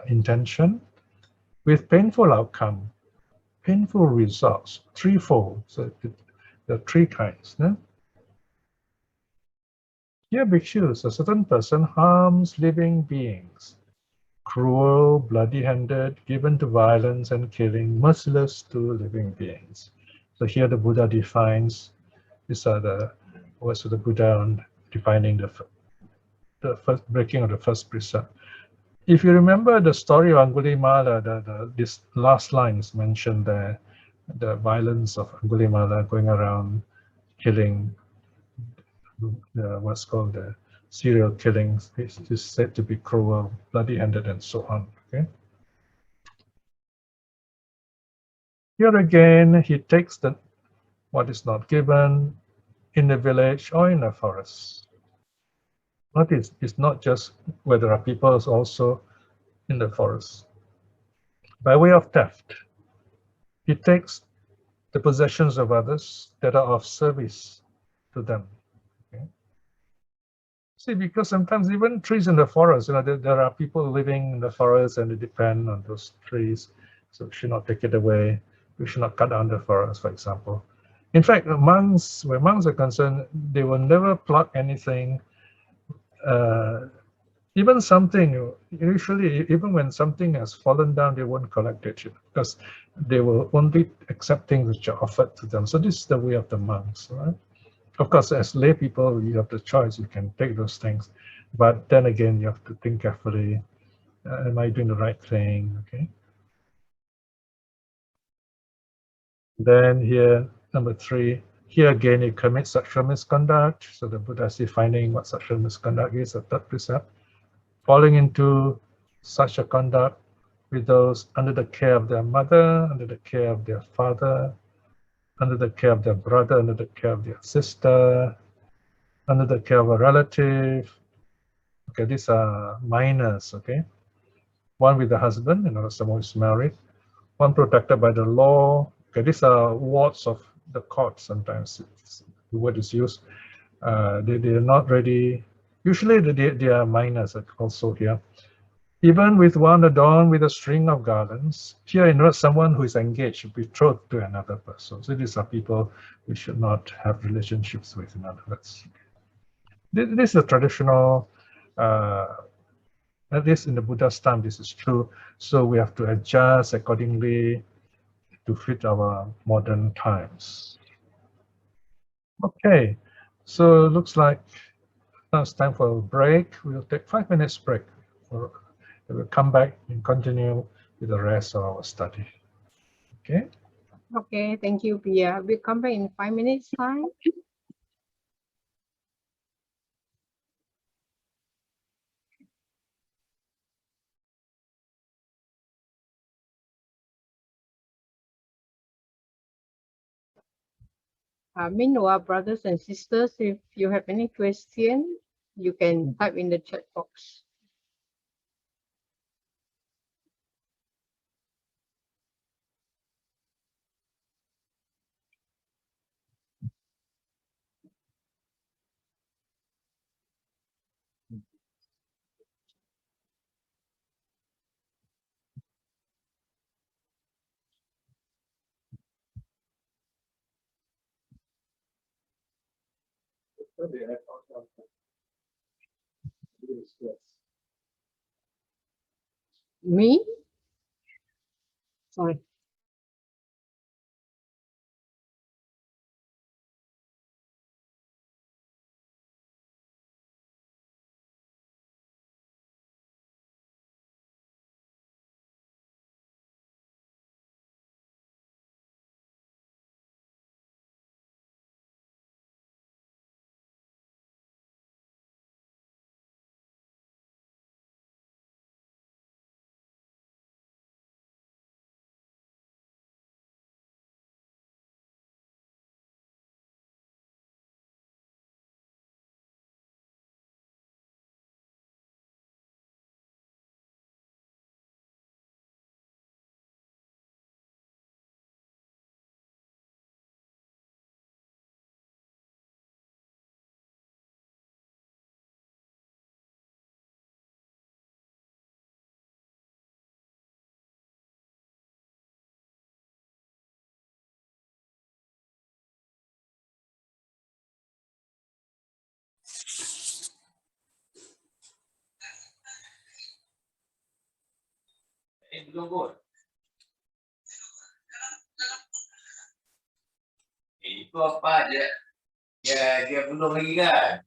intention, with painful outcome, painful results, threefold. So the 3 kinds. No? Here, bhikshus, a certain person harms living beings, cruel, bloody-handed, given to violence and killing, merciless to living beings. So here the Buddha defines, these are the words of the Buddha on defining the first breaking of the first precept. If you remember the story of Angulimala, this last line is mentioned there, the violence of Angulimala going around killing, what's called the serial killings, is said to be cruel, bloody-handed, and so on. Okay. Here again, he takes what is not given in the village or in the forest. It's not just where there are people, it's also in the forest. By way of theft, he takes the possessions of others that are of service to them. Okay. See, because sometimes even trees in the forest, you know, there are people living in the forest and they depend on those trees, so we should not take it away. We should not cut down the forest, for example. In fact, where monks are concerned, they will never pluck anything. Even something, usually, even when something has fallen down, they won't collect it because they will only accept things which are offered to them. So this is the way of the monks, right? Of course, as lay people, you have the choice. You can take those things, but then again, you have to think carefully. Am I doing the right thing? Okay. Then here, number 3. Here again, you commit sexual misconduct. So the Buddha is defining what sexual misconduct is, the 3rd precept. Falling into such a conduct with those under the care of their mother, under the care of their father, under the care of their brother, under the care of their sister, under the care of a relative. Okay, these are minors, okay? One with the husband, you know, someone who's married. One protected by the law. Okay, these are wards of the court sometimes. The word is used. They are not ready. Usually they are minors also here. Even with one adorned with a string of garlands, here in other someone who is engaged, betrothed to another person. So these are people we should not have relationships with, in other words. This is a traditional, at least in the Buddha's time, this is true. So we have to adjust accordingly to fit our modern times. Okay, so it looks like now it's time for a break. We'll take 5 minutes break. We'll come back and continue with the rest of our study. Okay? Okay, thank you, Piya. We'll come back in 5 minutes time. Meanwhile, brothers and sisters, if you have any question, you can type in the chat box. Me? Sorry. Belum pun. Itu apa dia? Dia belum lagi kan?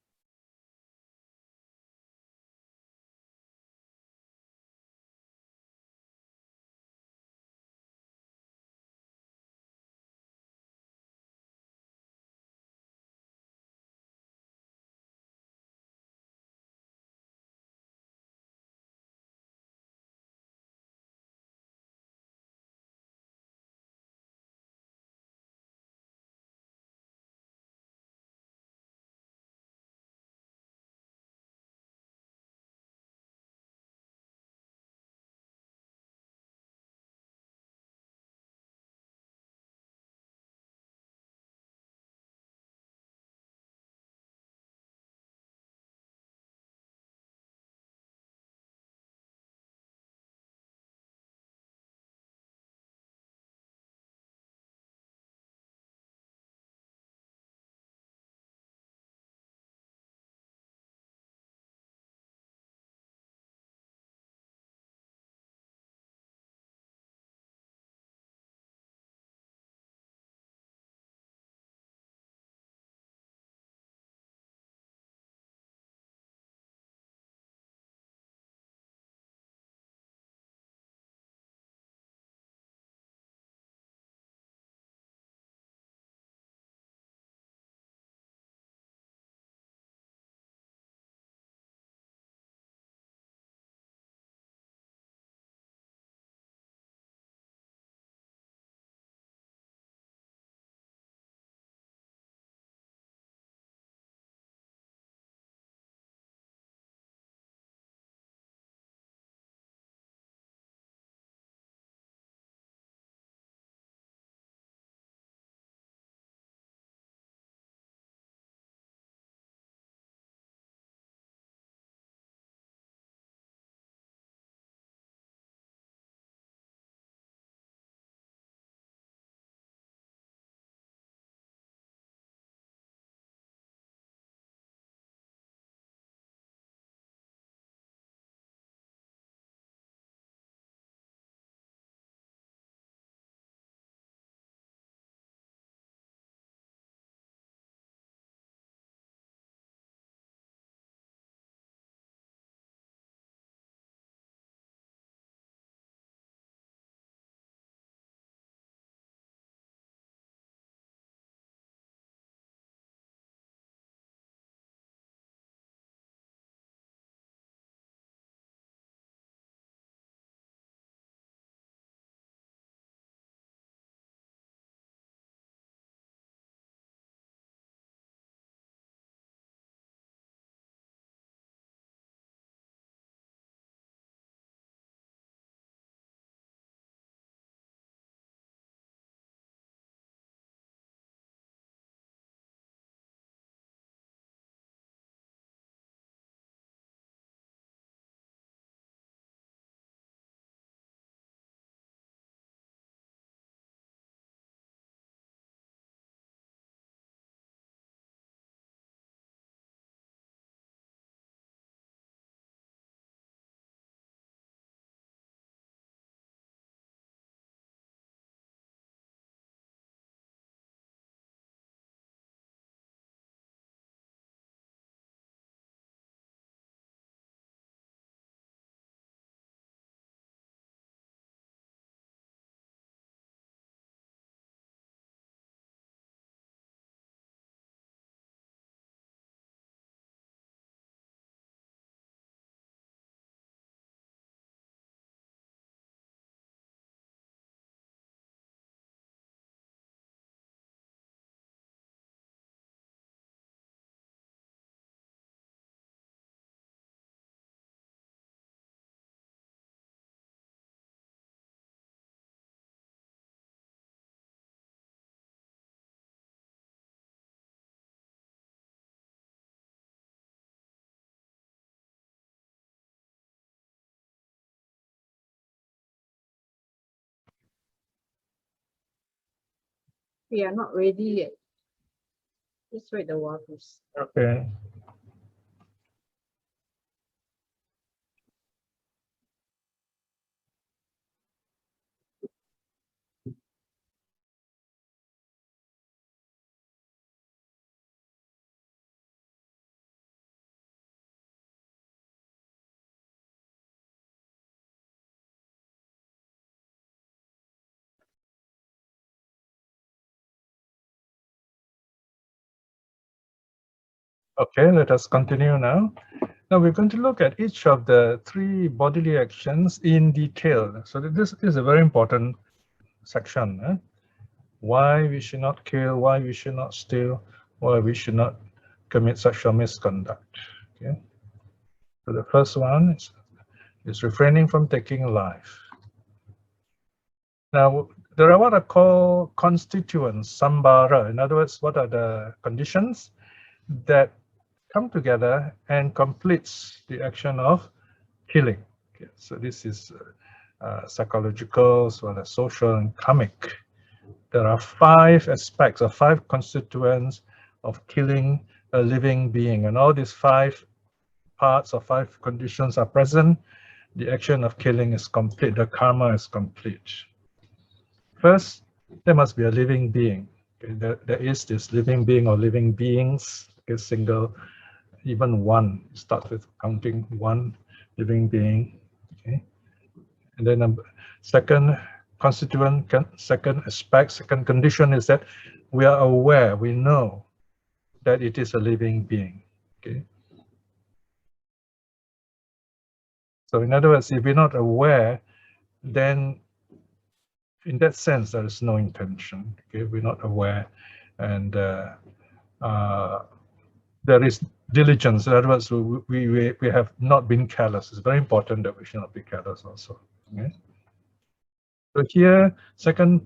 We are not ready yet. Just wait a while, please. Okay. Okay, let us continue now. Now we're going to look at each of the 3 bodily actions in detail. So this is a very important section. Why we should not kill, why we should not steal, why we should not commit sexual misconduct. Okay. So the first one is refraining from taking life. Now there are what I call constituents, sambara. In other words, what are the conditions that come together and completes the action of killing. Okay, so this is psychological, as well as social and karmic. There are 5 aspects or 5 constituents of killing a living being, and all these 5 parts or 5 conditions are present. The action of killing is complete, the karma is complete. First, there must be a living being. Okay, there is this living being or living beings, okay, single, even one. Start with counting 1 living being. Okay, and then second constituent, second aspect, second condition is that we are aware, we know that it is a living being. Okay. So in other words, if we're not aware, then in that sense, there is no intention. Okay, we're not aware, and there is diligence. In other words, we have not been careless. It's very important that we should not be careless also. Okay? So here, second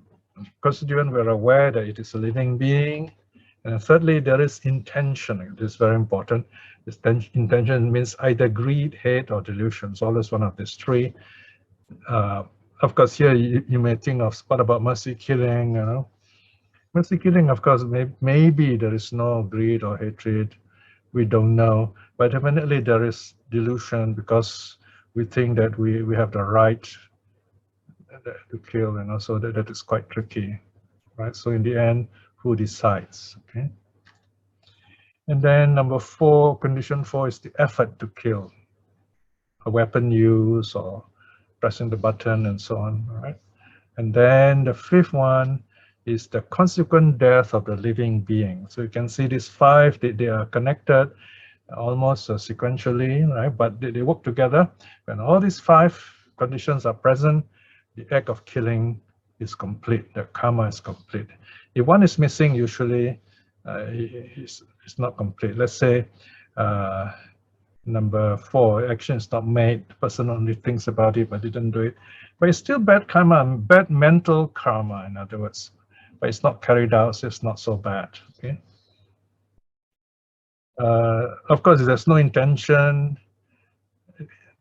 constituent, we're aware that it is a living being. And thirdly, there is intention. It is very important. This intention means either greed, hate, or delusion. So always one of these 3. Of course, here you may think of, what about mercy killing? You know, mercy killing, of course, maybe there is no greed or hatred. We don't know, but definitely there is delusion because we think that we have the right to kill, you know, so that is quite tricky, right? So in the end, who decides? Okay. And then number 4, condition 4 is the effort to kill, a weapon use or pressing the button and so on, right? And then the 5th one is the consequent death of the living being. So you can see these 5, they are connected almost sequentially, right? But they work together. When all these 5 conditions are present, the act of killing is complete, the karma is complete. If one is missing, usually it's not complete. Let's say number 4, action is not made, the person only thinks about it but didn't do it. But it's still bad karma, bad mental karma, in other words. But it's not carried out, so it's not so bad. Okay. Of course, if there's no intention,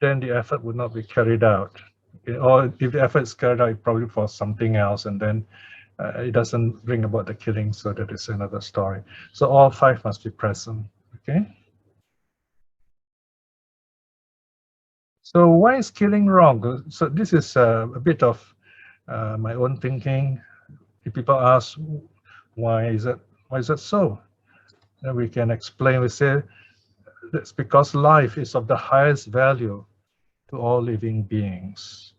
then the effort would not be carried out. Okay? Or if the effort is carried out, probably for something else, and then it doesn't bring about the killing, so that is another story. So all 5 must be present. Okay. So why is killing wrong? So this is a bit of my own thinking. If people ask, why is that so? Then we can explain. We say that's because life is of the highest value to all living beings.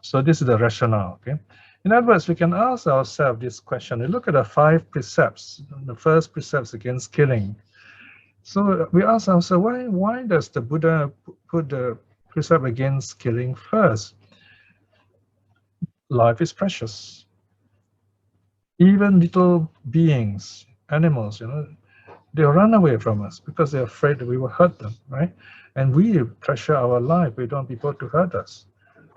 So this is the rationale. Okay. In other words, we can ask ourselves this question. We look at the 5 precepts. The first precepts against killing. So we ask ourselves, why does the Buddha put the precept against killing first? Life is precious. Even little beings, animals, you know, they run away from us because they're afraid that we will hurt them, right? And we treasure our life. We don't want people to hurt us.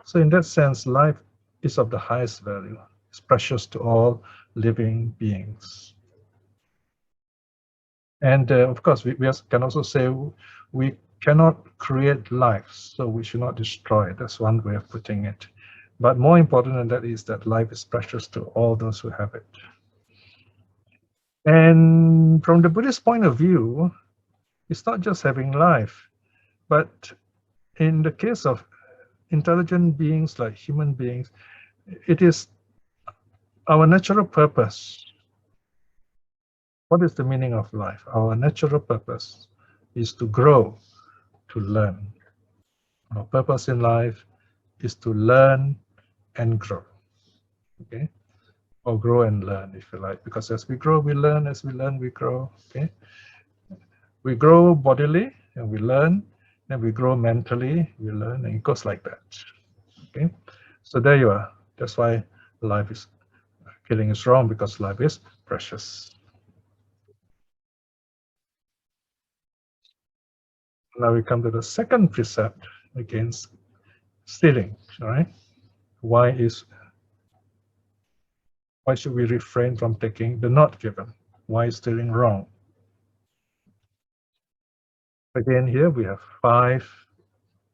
So in that sense, life is of the highest value. It's precious to all living beings. And of course, we can also say we cannot create life, so we should not destroy it. That's one way of putting it. But more important than that is that life is precious to all those who have it. And from the Buddhist point of view, it's not just having life, but in the case of intelligent beings like human beings, it is our natural purpose. What is the meaning of life? Our natural purpose is to grow, to learn. Our purpose in life is to learn and grow. Okay? Or grow and learn, if you like, because as we grow, we learn, as we learn, we grow. Okay? We grow bodily and we learn, and we grow mentally, we learn, and it goes like that. Okay? So there you are. That's why life is, killing is wrong, because life is precious. Now we come to the second precept against stealing. All right? Why should we refrain from taking the not given? Why is stealing wrong? Again, here we have 5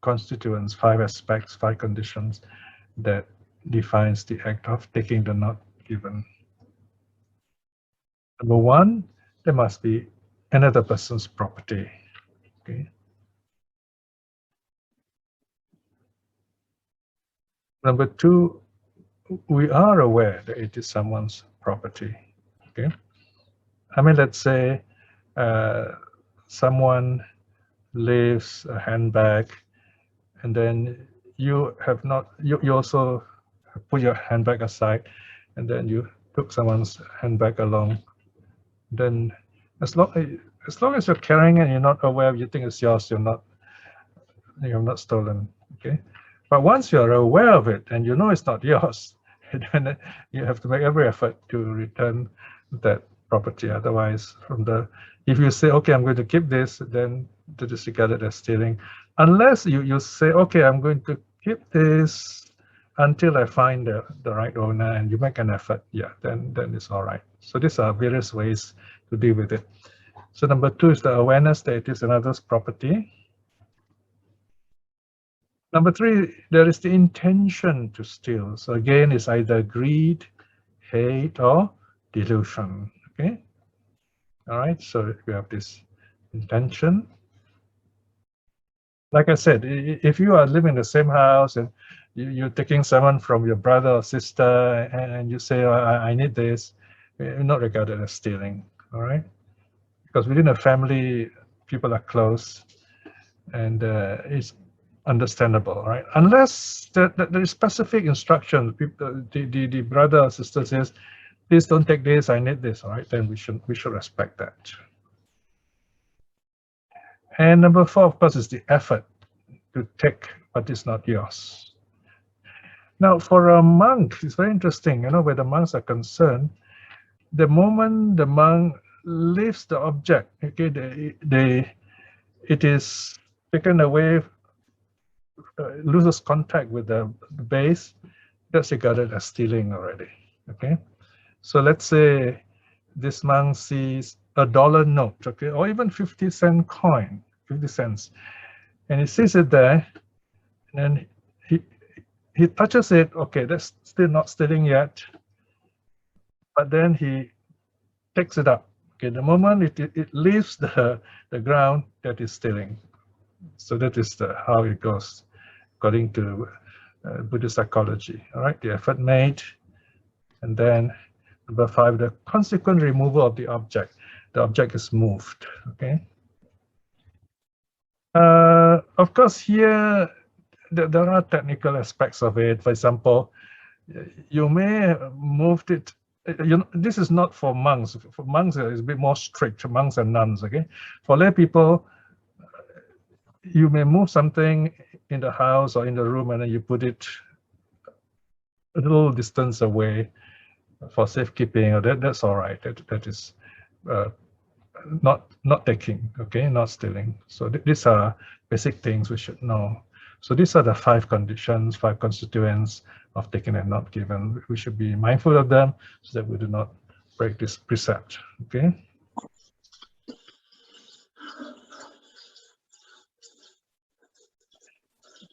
constituents, 5 aspects, 5 conditions that defines the act of taking the not given. Number 1, there must be another person's property. Okay. Number 2, we are aware that it is someone's property. Okay. I mean, let's say someone leaves a handbag, and then you have not, you also put your handbag aside, and then you took someone's handbag along. Then as long as you're carrying it and you're not aware, you think it's yours, you're not stolen. Okay. But once you're aware of it and you know it's not yours, then you have to make every effort to return that property. Otherwise, if you say, okay, I'm going to keep this, then to disregard it as stealing. Unless you say, okay, I'm going to keep this until I find the right owner, and you make an effort, yeah, then it's all right. So these are various ways to deal with it. So number 2 is the awareness that it is another's property. Number 3, there is the intention to steal. So again, it's either greed, hate, or delusion. Okay. All right. So we have this intention. Like I said, if you are living in the same house and you're taking someone from your brother or sister, and you say, oh, I need this, you're not regarded as stealing. All right. Because within a family, people are close, and it's understandable, right? Unless there is specific instructions, the brother or sister says, please don't take this, I need this, all right? Then we should respect that. And number 4, of course, is the effort to take what is not yours. Now, for a monk, it's very interesting, where the monks are concerned, the moment the monk leaves the object, okay, it is taken away, loses contact with the base, that's regarded as stealing already. Okay, so let's say this monk sees a $1 note, okay, or even 50-cent coin, 50 cents, and he sees it there, and he touches it. Okay, that's still not stealing yet, but then he takes it up. Okay, the moment it leaves the ground, that is stealing. So that is how it goes according to Buddhist psychology. All right, the effort made, and then number 5, the consequent removal of the object. The object is moved. Okay. Of course, here there are technical aspects of it. For example, you may have moved it. This is not for monks. For monks, it's a bit more strict. Monks and nuns. Okay. For lay people, you may move something in the house or in the room, and then you put it a little distance away for safekeeping, or that's all right. That is not taking, okay, not stealing. So these are basic things we should know. So these are the 5 conditions, 5 constituents of taking and not given. We should be mindful of them so that we do not break this precept. Okay.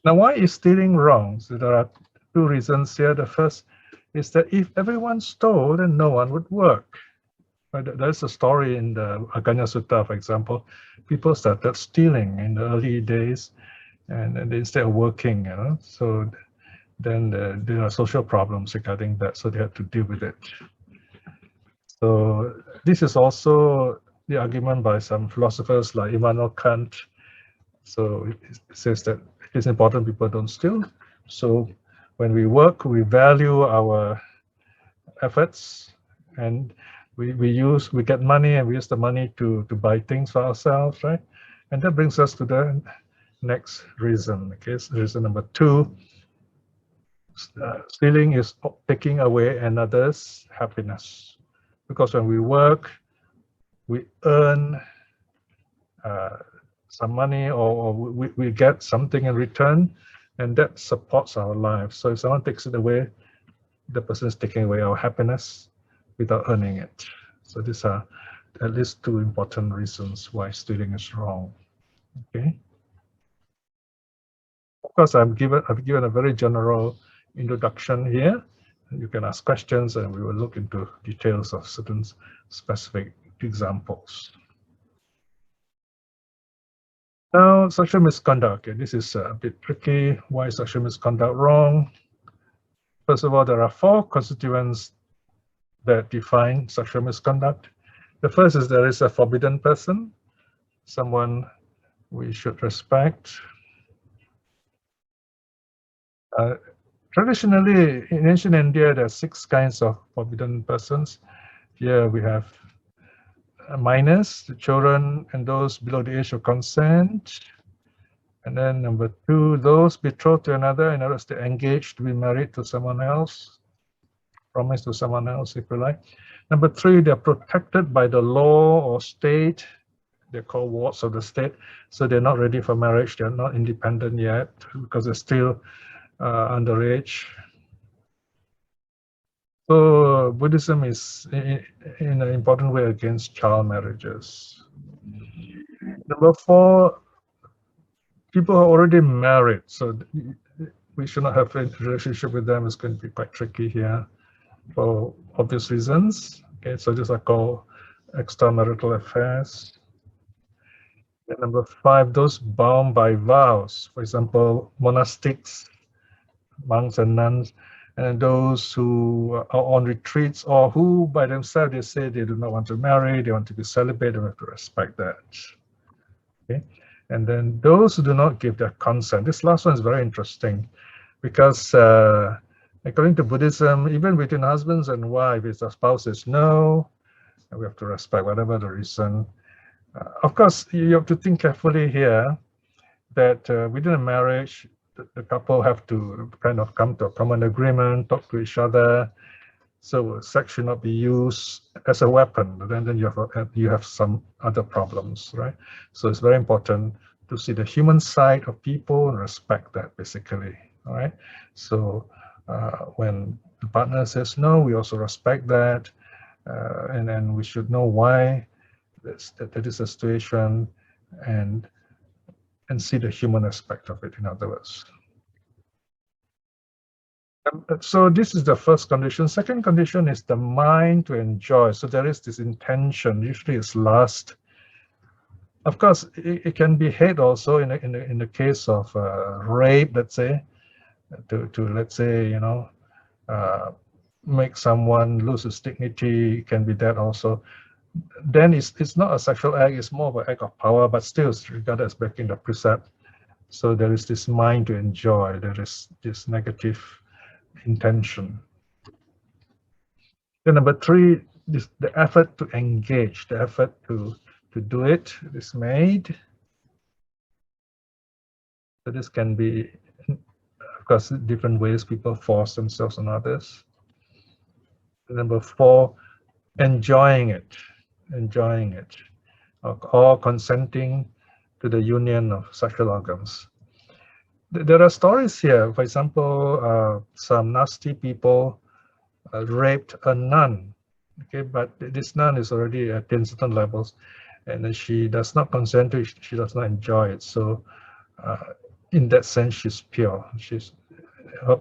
Now, why is stealing wrong? So there are 2 reasons here. The first is that if everyone stole, then no one would work. But there's a story in the Aganya Sutta, for example. People started stealing in the early days, and instead of working, so then there are social problems regarding that, so they had to deal with it. So this is also the argument by some philosophers like Immanuel Kant. So it says that it's important people don't steal. So when we work, we value our efforts, and we get money, and we use the money to buy things for ourselves, right? And that brings us to the next reason. Okay, so reason number 2. Stealing is taking away another's happiness, because when we work, we earn some money, or we get something in return, and that supports our life. So if someone takes it away, the person is taking away our happiness without earning it. So these are at least 2 important reasons why stealing is wrong. Okay. Of course, I've given a very general introduction here. You can ask questions, and we will look into details of certain specific examples. Now, sexual misconduct. Okay, this is a bit tricky. Why is sexual misconduct wrong? First of all, there are 4 constituents that define sexual misconduct. The first is there is a forbidden person, someone we should respect. Traditionally, in ancient India, there are 6 kinds of forbidden persons. Here we have minors, the children, and those below the age of consent. And then number 2, those betrothed to another, in other words, they're engaged to be married to someone else, promised to someone else, if you like. Number 3, they're protected by the law or state. They're called wards of the state. So they're not ready for marriage. They're not independent yet because they're still underage. So Buddhism is in an important way against child marriages. Number 4, people are already married, so we should not have a relationship with them. It's going to be quite tricky here for obvious reasons. Okay, so these are called extramarital affairs. And number 5, those bound by vows, for example, monastics, monks and nuns, and those who are on retreats, or who by themselves they say they do not want to marry, they want to be celibate, and we have to respect that. Okay, and then those who do not give their consent. This last one is very interesting, because according to Buddhism, even between husbands and wives, if the spouse says no, and we have to respect whatever the reason. Of course, you have to think carefully here that within a marriage, the couple have to kind of come to a common agreement, talk to each other. So sex should not be used as a weapon. Then you have some other problems, right? So it's very important to see the human side of people and respect that, basically. All right. So when the partner says no, we also respect that, and then we should know why that is a situation, and see the human aspect of it, in other words. So this is the first condition. Second condition is the mind to enjoy. So there is this intention. Usually it's lust. Of course, it can be hate also in the case of rape, let's say, to let's say, make someone lose his dignity. It can be that also. Then it's not a sexual act, it's more of an act of power, but still it's regarded as breaking the precept. So there is this mind to enjoy, there is this negative intention. Then number 3, the effort to engage, the effort to do it is made. So this can be, of course, different ways people force themselves on others. Number 4, enjoying it, or consenting to the union of sexual organs. There are stories here. For example, some nasty people raped a nun. Okay, but this nun is already attained certain levels, and she does not consent to it. She does not enjoy it. So, in that sense, she's pure.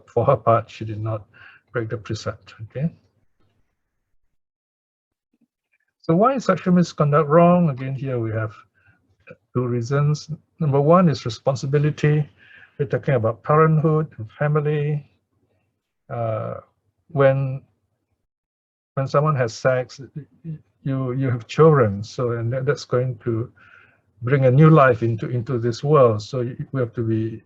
For her part, she did not break the precept. Okay. So why is sexual misconduct wrong? Again, here we have two reasons. Number one is responsibility. We're talking about parenthood and family. When someone has sex, you have children, so and that's going to bring a new life into this world. So we have to be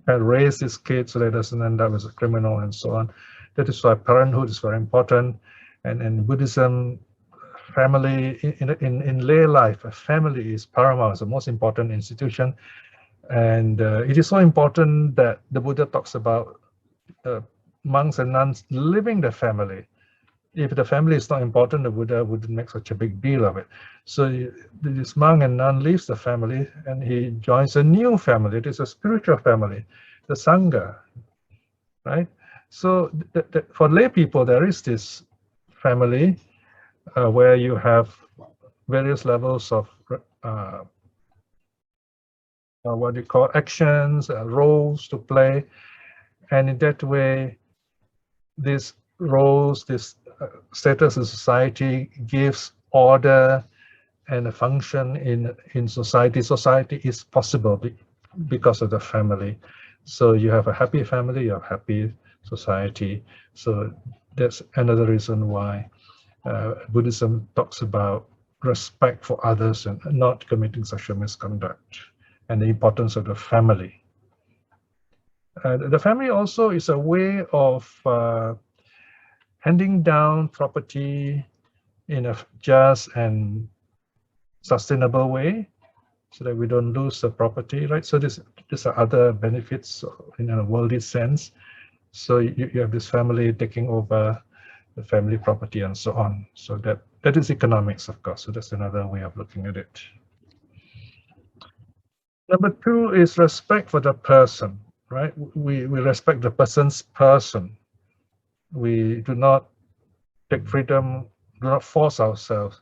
raise this kid so that it doesn't end up as a criminal and so on. That is why parenthood is very important. And in Buddhism, family in lay life, a family is paramount, it's the most important institution. And it is so important that the Buddha talks about monks and nuns living the family. If the family is not important, the Buddha wouldn't make such a big deal of it. So this monk and nun leaves the family and he joins a new family. It is a spiritual family, the Sangha, right? So for lay people, there is this family where you have various levels of what you call actions, roles to play. And in that way, these roles, this status in society gives order and a function in society. Society is possible because of the family. So you have a happy family, you have happy society. So that's another reason why Buddhism talks about respect for others and not committing sexual misconduct, and the importance of the family. The family also is a way of handing down property in a just and sustainable way, so that we don't lose the property, right? So these are other benefits in a worldly sense. So you have this family taking over the family property and so on. So that is economics, of course. So that's another way of looking at it. Number two is respect for the person, right? We respect the person's person. We do not take freedom, do not force ourselves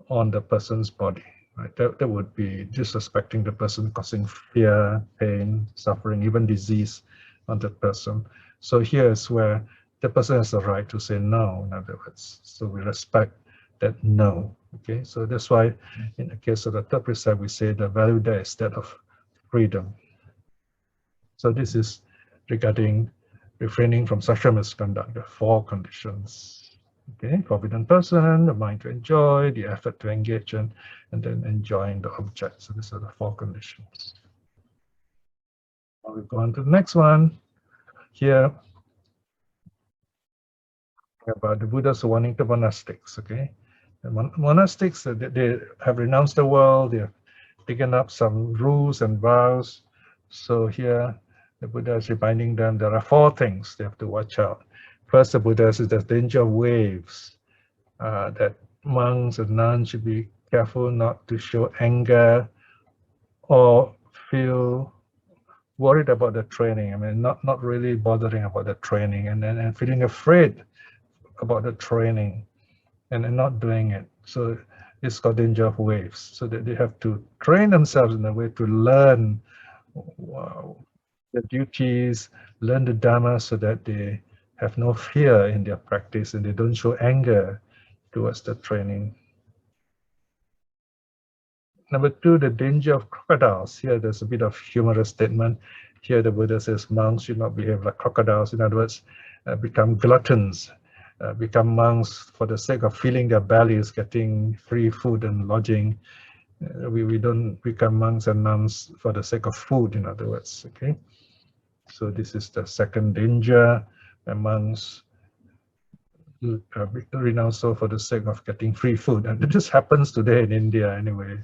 on the person's body, right? That would be disrespecting the person, causing fear, pain, suffering, even disease on the person. So here is where the person has the right to say no, in other words. So we respect that no, okay? So that's why in the case of the third precept, we say the value there is that of freedom. So this is regarding refraining from sexual misconduct, the four conditions. Okay, forbidden person, the mind to enjoy, the effort to engage in, and then enjoying the object. So these are the four conditions. Now we go on to the next one. Here, about the Buddha's warning to monastics. Okay, the monastics, they have renounced the world. They have taken up some rules and vows. So here, the Buddha is reminding them there are four things they have to watch out. First, the Buddha says there's danger of waves, that monks and nuns should be careful not to show anger or feel worried about the training. I mean, not really bothering about the training and feeling afraid about the training and not doing it. So it's called danger of waves. So that they have to train themselves in a way to learn the duties, learn the Dhamma, so that they have no fear in their practice and they don't show anger towards the training. Number two, the danger of crocodiles. Here there's a bit of humorous statement. Here the Buddha says monks should not behave like crocodiles. In other words, become gluttons, become monks for the sake of filling their bellies, getting free food and lodging. We don't become monks and nuns for the sake of food, in other words, okay? So this is the second danger. Monks renounce so for the sake of getting free food. And this happens today in India anyway.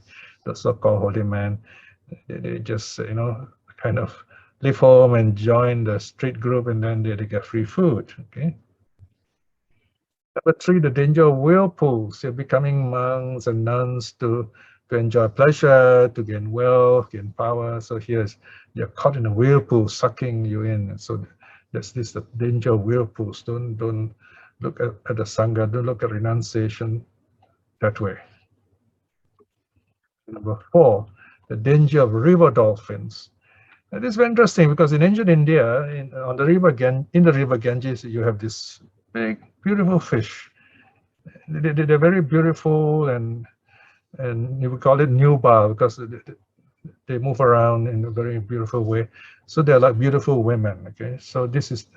The so-called holy men, they just, kind of leave home and join the street group, and then they get free food, okay? Number three, the danger of whirlpools. You're becoming monks and nuns to enjoy pleasure, to gain wealth, gain power. So here's, you're caught in a whirlpool sucking you in. So that's the danger of whirlpools. Don't look at the Sangha, don't look at renunciation that way. Number four, the danger of river dolphins. And this is very interesting because in ancient India, in the river Ganges, you have this big, beautiful fish. they're very beautiful, and you would call it nubile because they move around in a very beautiful way. So they're like beautiful women. Okay, so this is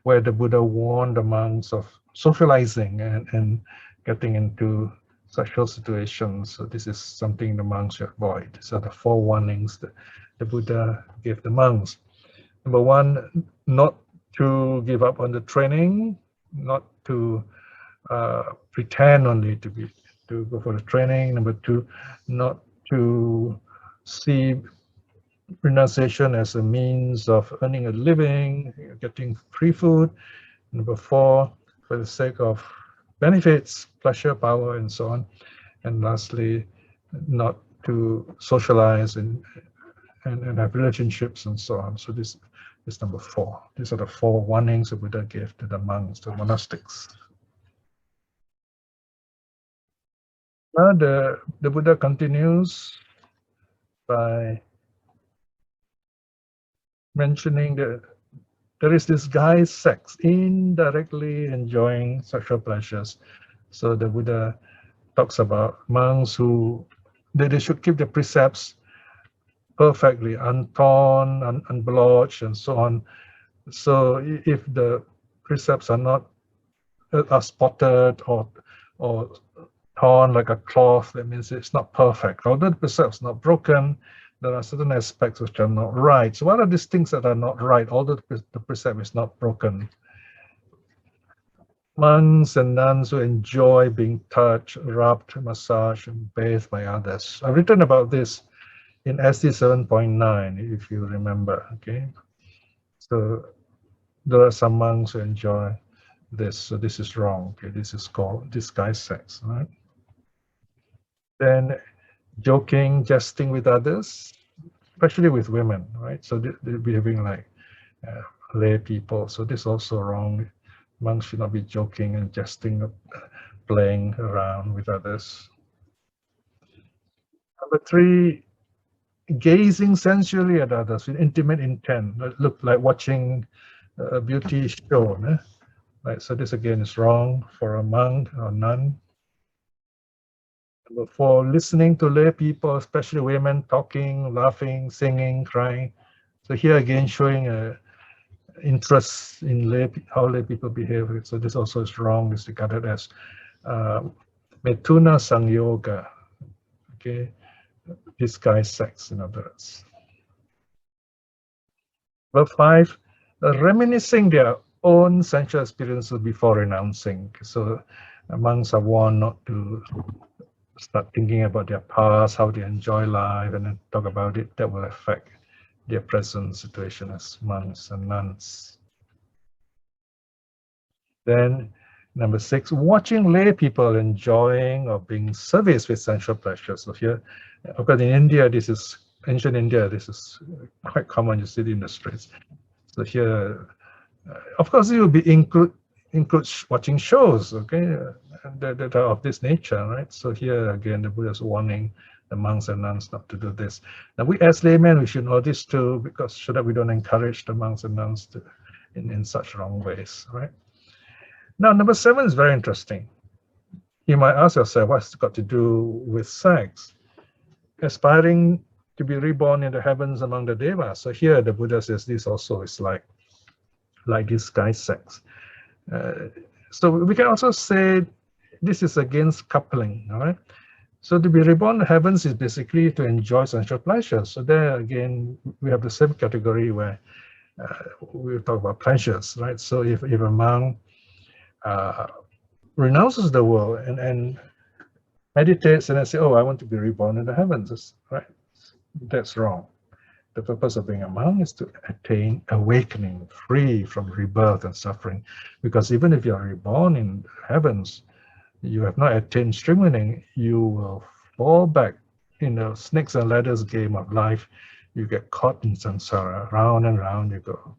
where the Buddha warned the monks of socializing and getting into sexual situations. So this is something the monks should avoid. So the 4 warnings that the Buddha gave the monks. Number 1, not to give up on the training, not to pretend only to go for the training. Number 2, not to see renunciation as a means of earning a living, getting free food. Number 4, for the sake of benefits, pleasure, power, and so on. And lastly, not to socialize and have relationships and so on. So this is number 4. These are the 4 warnings the Buddha gave to the monks, the monastics. Now the Buddha continues by mentioning that there is this guy's sex, indirectly enjoying sexual pleasures. So the Buddha talks about monks who they should keep the precepts perfectly, untorn, unblotched, and so on. So if the precepts are not spotted or torn like a cloth, that means it's not perfect. Although the precepts not broken, there are certain aspects which are not right. So what are these things that are not right, although the precept is not broken? Monks and nuns who enjoy being touched, rubbed, massaged, and bathed by others. I've written about this in SD 7.9, if you remember, okay? So there are some monks who enjoy this, so this is wrong, okay? This is called disguised sex, right? Then joking, jesting with others, especially with women, right? So they're behaving like lay people, so this is also wrong. Monks should not be joking and jesting, playing around with others. Number 3, gazing sensually at others with intimate intent, look like watching a beauty show, right? So this again is wrong for a monk or nun. Number 4, listening to lay people, especially women, talking, laughing, singing, crying. So here again showing a interest in how lay people behave. So this also is wrong. It's regarded as Metuna Sangyoga, okay, disguised sex, in other words. Number 5, reminiscing their own sensual experiences before renouncing. So monks are warned not to start thinking about their past, how they enjoy life, and then talk about it. That will affect their present situation as monks and nuns. Then number 6, watching lay people enjoying or being serviced with sensual pleasure. So here, of course, in India, ancient India, this is quite common. You see it in the streets. So here, of course, it will be include watching shows, okay, that are of this nature, right? So here again, the Buddha is warning the monks and nuns not to do this. Now we as laymen, we should know this too, because so that we don't encourage the monks and nuns to in such wrong ways, right? Now number 7 is very interesting. You might ask yourself, what's it got to do with sex? Aspiring to be reborn in the heavens among the devas. So here the Buddha says this also is like disguised sex. So we can also say this is against coupling, all right? So to be reborn in the heavens is basically to enjoy sensual pleasure. So there again, we have the same category where we talk about pleasures, right? So if a monk renounces the world and meditates and then say, oh, I want to be reborn in the heavens, right? That's wrong. The purpose of being a monk is to attain awakening, free from rebirth and suffering. Because even if you are reborn in the heavens, you have not attained streamlining, you will fall back in the snakes and ladders game of life. You get caught in samsara, round and round you go.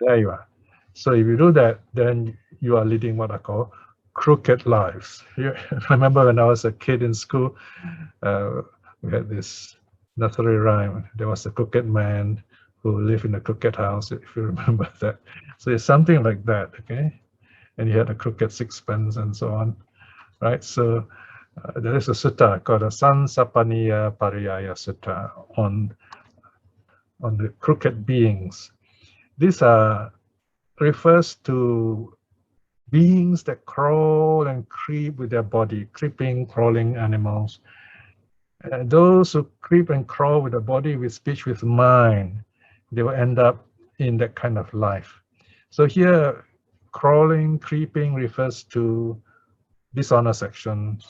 There you are. So if you do that, then you are leading what I call crooked lives. You remember when I was a kid in school, we had this nursery rhyme. There was a crooked man who lived in a crooked house, if you remember that. So it's something like that, okay? and he had a crooked sixpence and so on, right? So there is a sutta called a Sansapaniya Pariyaya Sutta on the crooked beings. These refers to beings that crawl and creep with their body, creeping, crawling animals. Those who creep and crawl with the body, with speech, with mind, they will end up in that kind of life. So here, crawling, creeping refers to dishonest actions,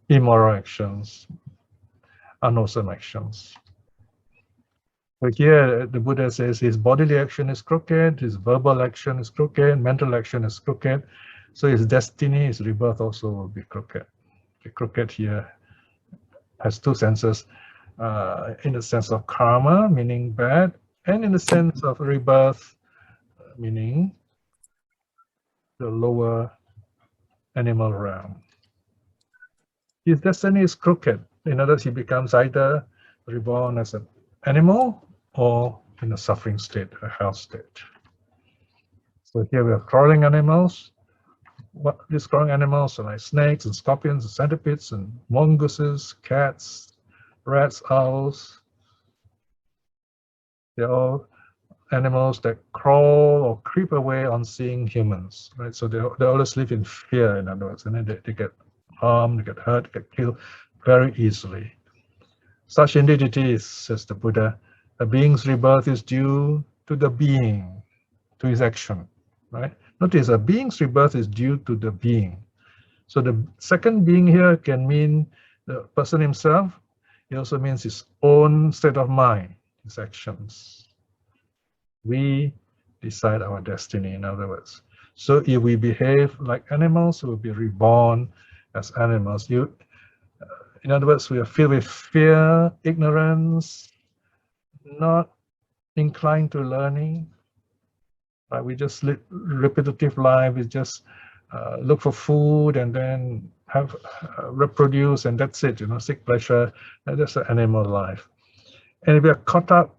immoral actions, unwholesome actions. So here the Buddha says his bodily action is crooked, his verbal action is crooked, mental action is crooked. So his destiny, his rebirth also will be crooked. The crooked here has two senses, in the sense of karma, meaning bad, and in the sense of rebirth, meaning the lower animal realm. His destiny is crooked. In other words, he becomes either reborn as an animal or in a suffering state, a hell state. So here we have crawling animals. What these crawling animals are like snakes and scorpions and centipedes and mongooses, cats, rats, owls. They're all animals that crawl or creep away on seeing humans, right? So they always live in fear, in other words, and then they get harmed, they get hurt, they get killed very easily. Such indeed it is, says the Buddha. A being's rebirth is due to the being, to his action, right? Notice a being's rebirth is due to the being. So the second being here can mean the person himself. It also means his own state of mind, his actions. We decide our destiny, in other words. So if we behave like animals, we will be reborn as animals. In other words, we are filled with fear, ignorance, not inclined to learning. Right? We just live repetitive life. We just look for food and then have reproduce, and that's it. Seek pleasure. And that's the animal life. And if we are caught up,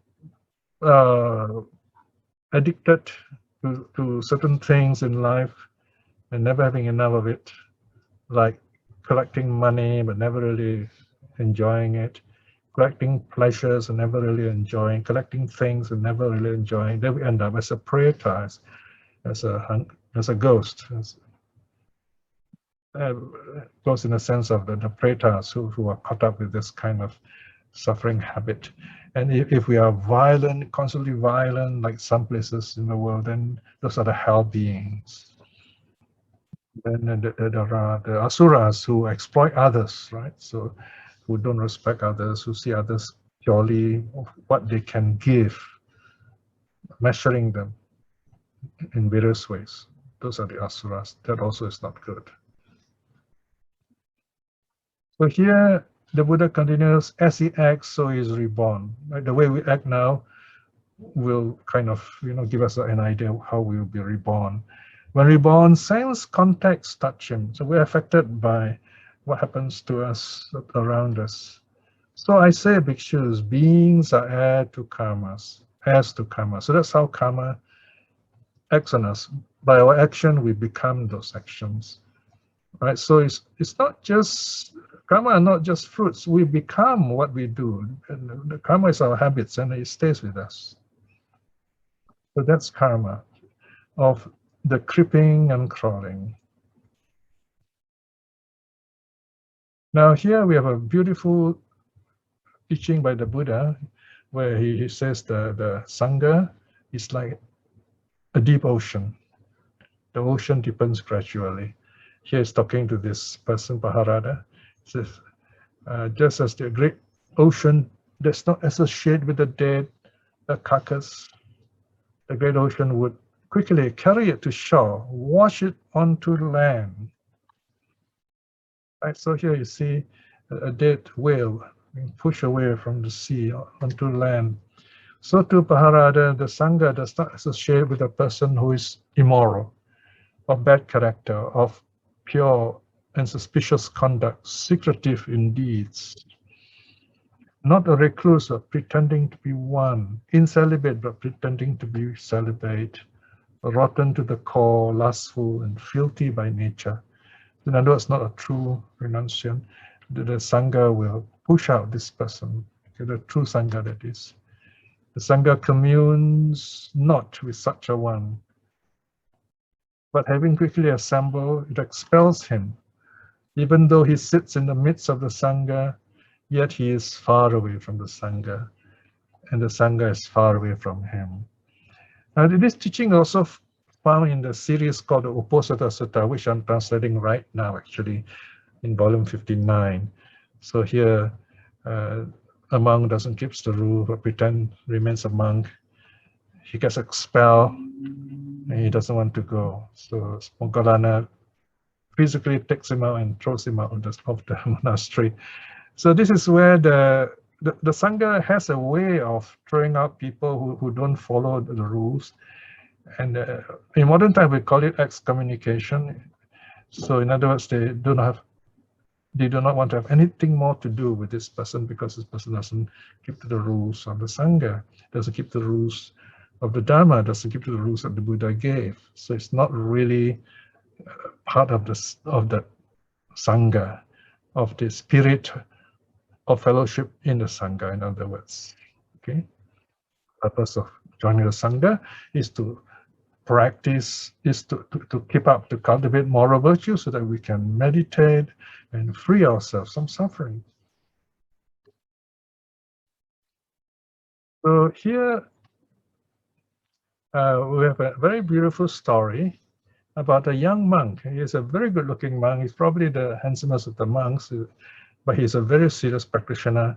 addicted to certain things in life, and never having enough of it, like collecting money but never really enjoying it, collecting pleasures and never really enjoying, collecting things and never really enjoying, then we end up as a preta, as a ghost. Ghost in the sense of the pretas who are caught up with this kind of suffering habit. And if we are violent, constantly violent, like some places in the world, then those are the hell beings. Then there are the asuras who exploit others, right? So who don't respect others, who see others purely of what they can give, measuring them in various ways. Those are the asuras. That also is not good. So here the Buddha continues, as he acts, so he is reborn. Right? The way we act now will kind of give us an idea of how we will be reborn. When reborn, sense contacts touch him. So we're affected by what happens to us around us. So I say, bhikshus, beings are heirs to karma. So that's how karma acts on us. By our action, we become those actions. Right? So it's not just karma are not just fruits. We become what we do. And the karma is our habits, and it stays with us. So that's karma of the creeping and crawling. Now here we have a beautiful teaching by the Buddha, where he says the Sangha is like a deep ocean. The ocean deepens gradually. Here he's talking to this person, Paharada. He says, just as the great ocean does not associate with the dead, the carcass, the great ocean would quickly carry it to shore, wash it onto land. Right, so here you see a dead whale being pushed away from the sea onto land. So too, Paharada, the Sangha does not associate with a person who is immoral, of bad character, of pure and suspicious conduct, secretive in deeds. Not a recluse but pretending to be one, incelibate but pretending to be celibate, rotten to the core, lustful, and filthy by nature. In other words, not a true renunciant. The Sangha will push out this person, okay, the true Sangha that is. The Sangha communes not with such a one, but having quickly assembled, it expels him. Even though he sits in the midst of the Sangha, yet he is far away from the Sangha, and the Sangha is far away from him. Now, this teaching also found in the series called the Uposatha Sutta, which I'm translating right now, actually, in volume 59. So here, a monk doesn't keep the rule, but remains a monk. He gets expelled, and he doesn't want to go. So Moggallana physically takes him out and throws him out of the monastery. So this is where the Sangha has a way of throwing out people who don't follow the rules. And in modern time, we call it excommunication. So in other words, they do not want to have anything more to do with this person because this person doesn't keep to the rules of the Sangha, doesn't keep the rules of the Dhamma, doesn't keep to the rules that the Buddha gave. So it's not really part of the Sangha, of the spirit of fellowship in the Sangha, in other words. Okay. The purpose of joining the Sangha is to practice, is to keep up, to cultivate moral virtue so that we can meditate and free ourselves from suffering. So here we have a very beautiful story about a young monk. He is a very good-looking monk. He's probably the handsomest of the monks, but he's a very serious practitioner.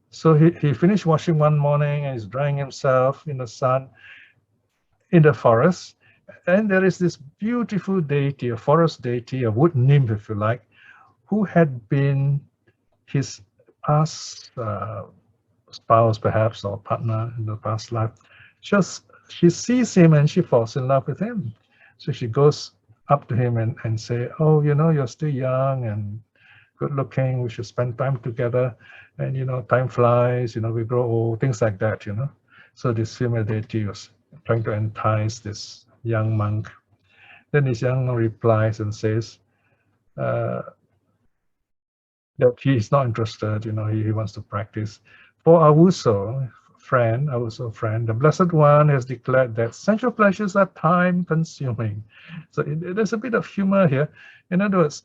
So he finished washing one morning and he's drying himself in the sun in the forest. And there is this beautiful deity, a forest deity, a wood nymph, if you like, who had been his past spouse, perhaps, or partner in the past life. She sees him and she falls in love with him. So she goes up to him and say, oh, you know, you're still young and good looking, we should spend time together, and you know, time flies, you know, we grow old, things like that, you know. So this female deity was trying to entice this young monk. Then this young monk replies and says that he is not interested, you know, he wants to practice. For Awuso friend, the Blessed One has declared that sensual pleasures are time-consuming. So there's a bit of humor here. In other words,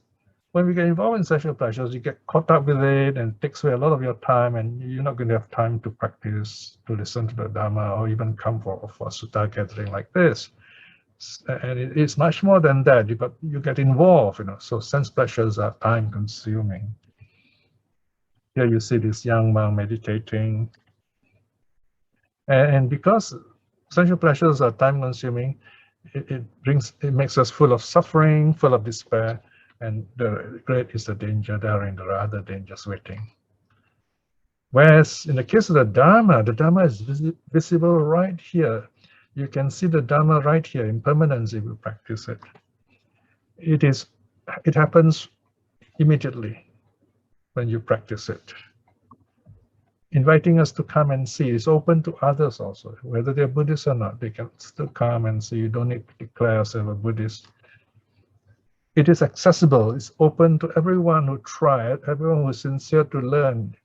when we get involved in sensual pleasures, you get caught up with it and it takes away a lot of your time, and you're not going to have time to practice, to listen to the Dhamma, or even come for a sutta gathering like this. And it's much more than that. You get involved, you know. So sense pleasures are time-consuming. Here you see this young monk meditating, and because sensual pleasures are time-consuming, it makes us full of suffering, full of despair. And the great is the danger therein, there are other dangers waiting. Whereas in the case of the Dhamma is visible right here. You can see the Dhamma right here, impermanence, if you practice it. It happens immediately when you practice it. Inviting us to come and see. It's open to others also. Whether they're Buddhists or not, they can still come and see. You don't need to declare yourself a Buddhist. It is accessible. It's open to everyone who try it, everyone who is sincere to learn.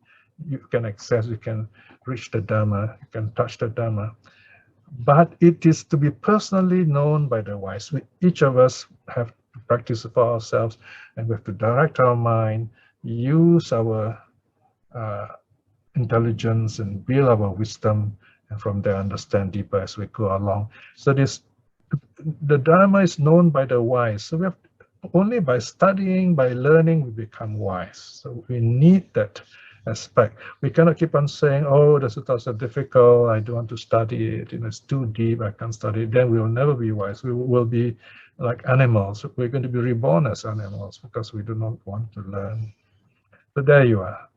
You can access, you can reach the Dhamma, you can touch the Dhamma. But it is to be personally known by the wise. Each of us have to practice for ourselves, and we have to direct our mind, use our intelligence, and build our wisdom, and from there understand deeper as we go along. So the Dhamma is known by the wise. So we have only by studying, by learning, we become wise. So we need that aspect. We cannot keep on saying, oh, the suttas are difficult, I don't want to study it, you know, it's too deep, I can't study it. Then we will never be wise. We will be like animals. We're going to be reborn as animals because we do not want to learn. But there you are.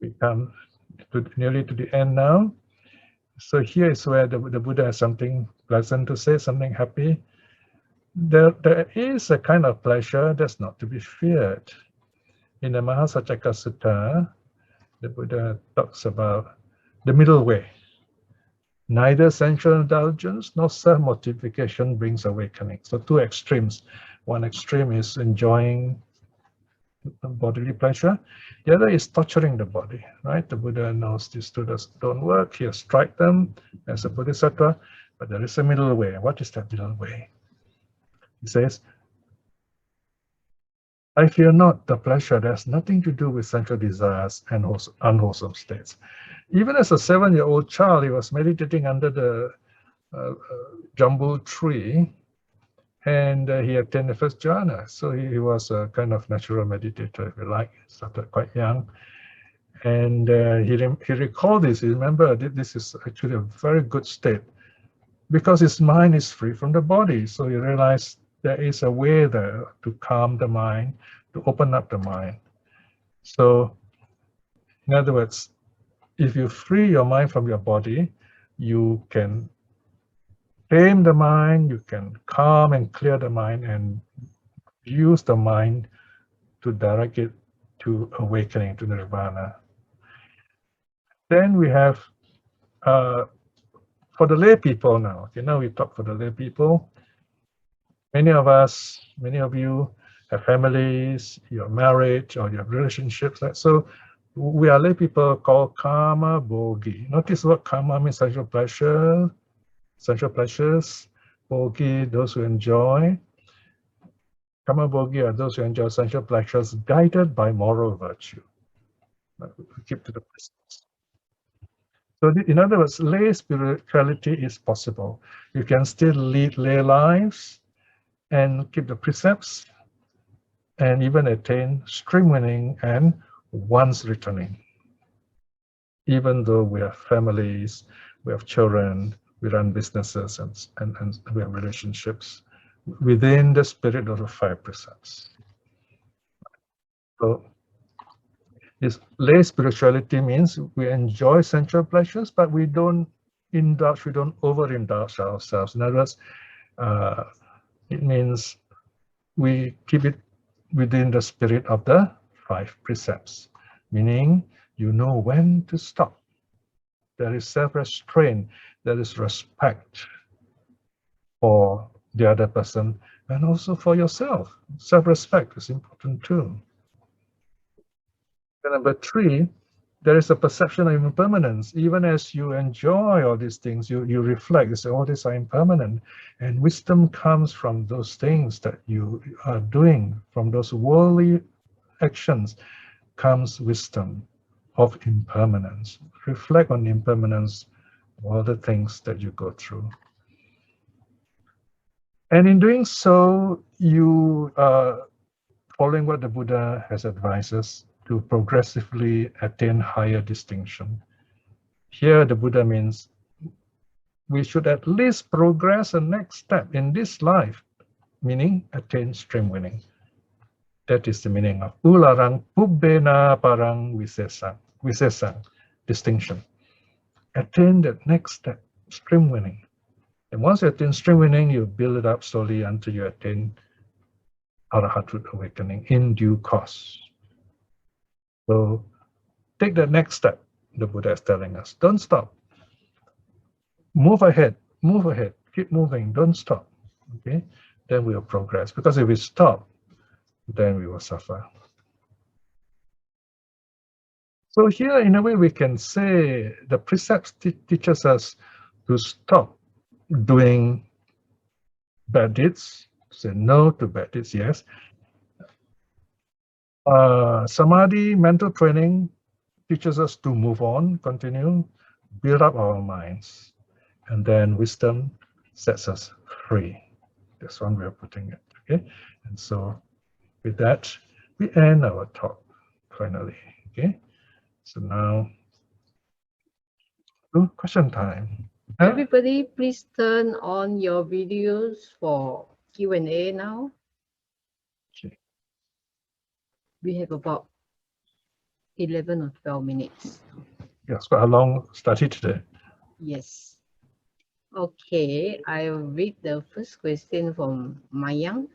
We come nearly to the end now. So here is where the Buddha has something pleasant to say, something happy. There is a kind of pleasure that's not to be feared. In the Mahasaccaka Sutta, the Buddha talks about the middle way. Neither sensual indulgence nor self-mortification brings awakening. So two extremes. One extreme is enjoying bodily pleasure. The other is torturing the body, right? The Buddha knows these two don't work. He has tried them as a bodhisattva, but there is a middle way. What is that middle way? He says, I fear not the pleasure that has nothing to do with sensual desires and unwholesome states. Even as a 7-year-old child, he was meditating under the jambu tree, and he attained the first jhana. So he was a kind of natural meditator, if you like. He started quite young. And he recalled this. He remembered this is actually a very good state because his mind is free from the body. So he realized there is a way there to calm the mind, to open up the mind. So, in other words, if you free your mind from your body, you can tame the mind, you can calm and clear the mind and use the mind to direct it to awakening, to nirvana. Then we have, for the lay people now, okay, now we talk for the lay people. Many of us, many of you have families, you're married, or you have relationships. So we are lay people called karma bhogi. Notice what karma means: sensual pleasure, sensual pleasures. Bhogi, those who enjoy. Karma bhogi are those who enjoy sensual pleasures guided by moral virtue. Keep to the precepts. So in other words, lay spirituality is possible. You can still lead lay lives and keep the precepts, and even attain stream winning and once returning. Even though we have families, we have children, we run businesses, and we have relationships within the spirit of the 5 precepts. So this lay spirituality means we enjoy sensual pleasures, but we don't indulge, we don't overindulge ourselves. In other words, it means we keep it within the spirit of the 5 precepts, meaning you know when to stop. There is self-restraint, there is respect for the other person and also for yourself. Self-respect is important too. And number 3, there is a perception of impermanence. Even as you enjoy all these things, you reflect, you say, oh, these are impermanent. And wisdom comes from those things that you are doing, from those worldly actions comes wisdom of impermanence. Reflect on the impermanence of all the things that you go through. And in doing so, you are following what the Buddha has advised us to progressively attain higher distinction. Here, the Buddha means we should at least progress a next step in this life, meaning attain stream winning. That is the meaning of ularang pubbena parang visesang, distinction. Attain that next step, stream winning. And once you attain stream winning, you build it up slowly until you attain Arahathood awakening in due course. So take the next step, the Buddha is telling us. Don't stop. Move ahead, keep moving, don't stop. Okay? Then we'll progress. Because if we stop, then we will suffer. So here, in a way, we can say the precepts teaches us to stop doing bad deeds, say no to bad deeds, yes. Samadhi, mental training, teaches us to move on, continue, build up our minds. And then wisdom sets us free. That's one way of putting it, okay? And so with that, we end our talk, finally, okay? So now, question time. Everybody, please turn on your videos for Q&A now. Okay. We have about 11 or 12 minutes. Yeah, it's quite a long study today. Yes. Okay, I'll read the first question from Mayang.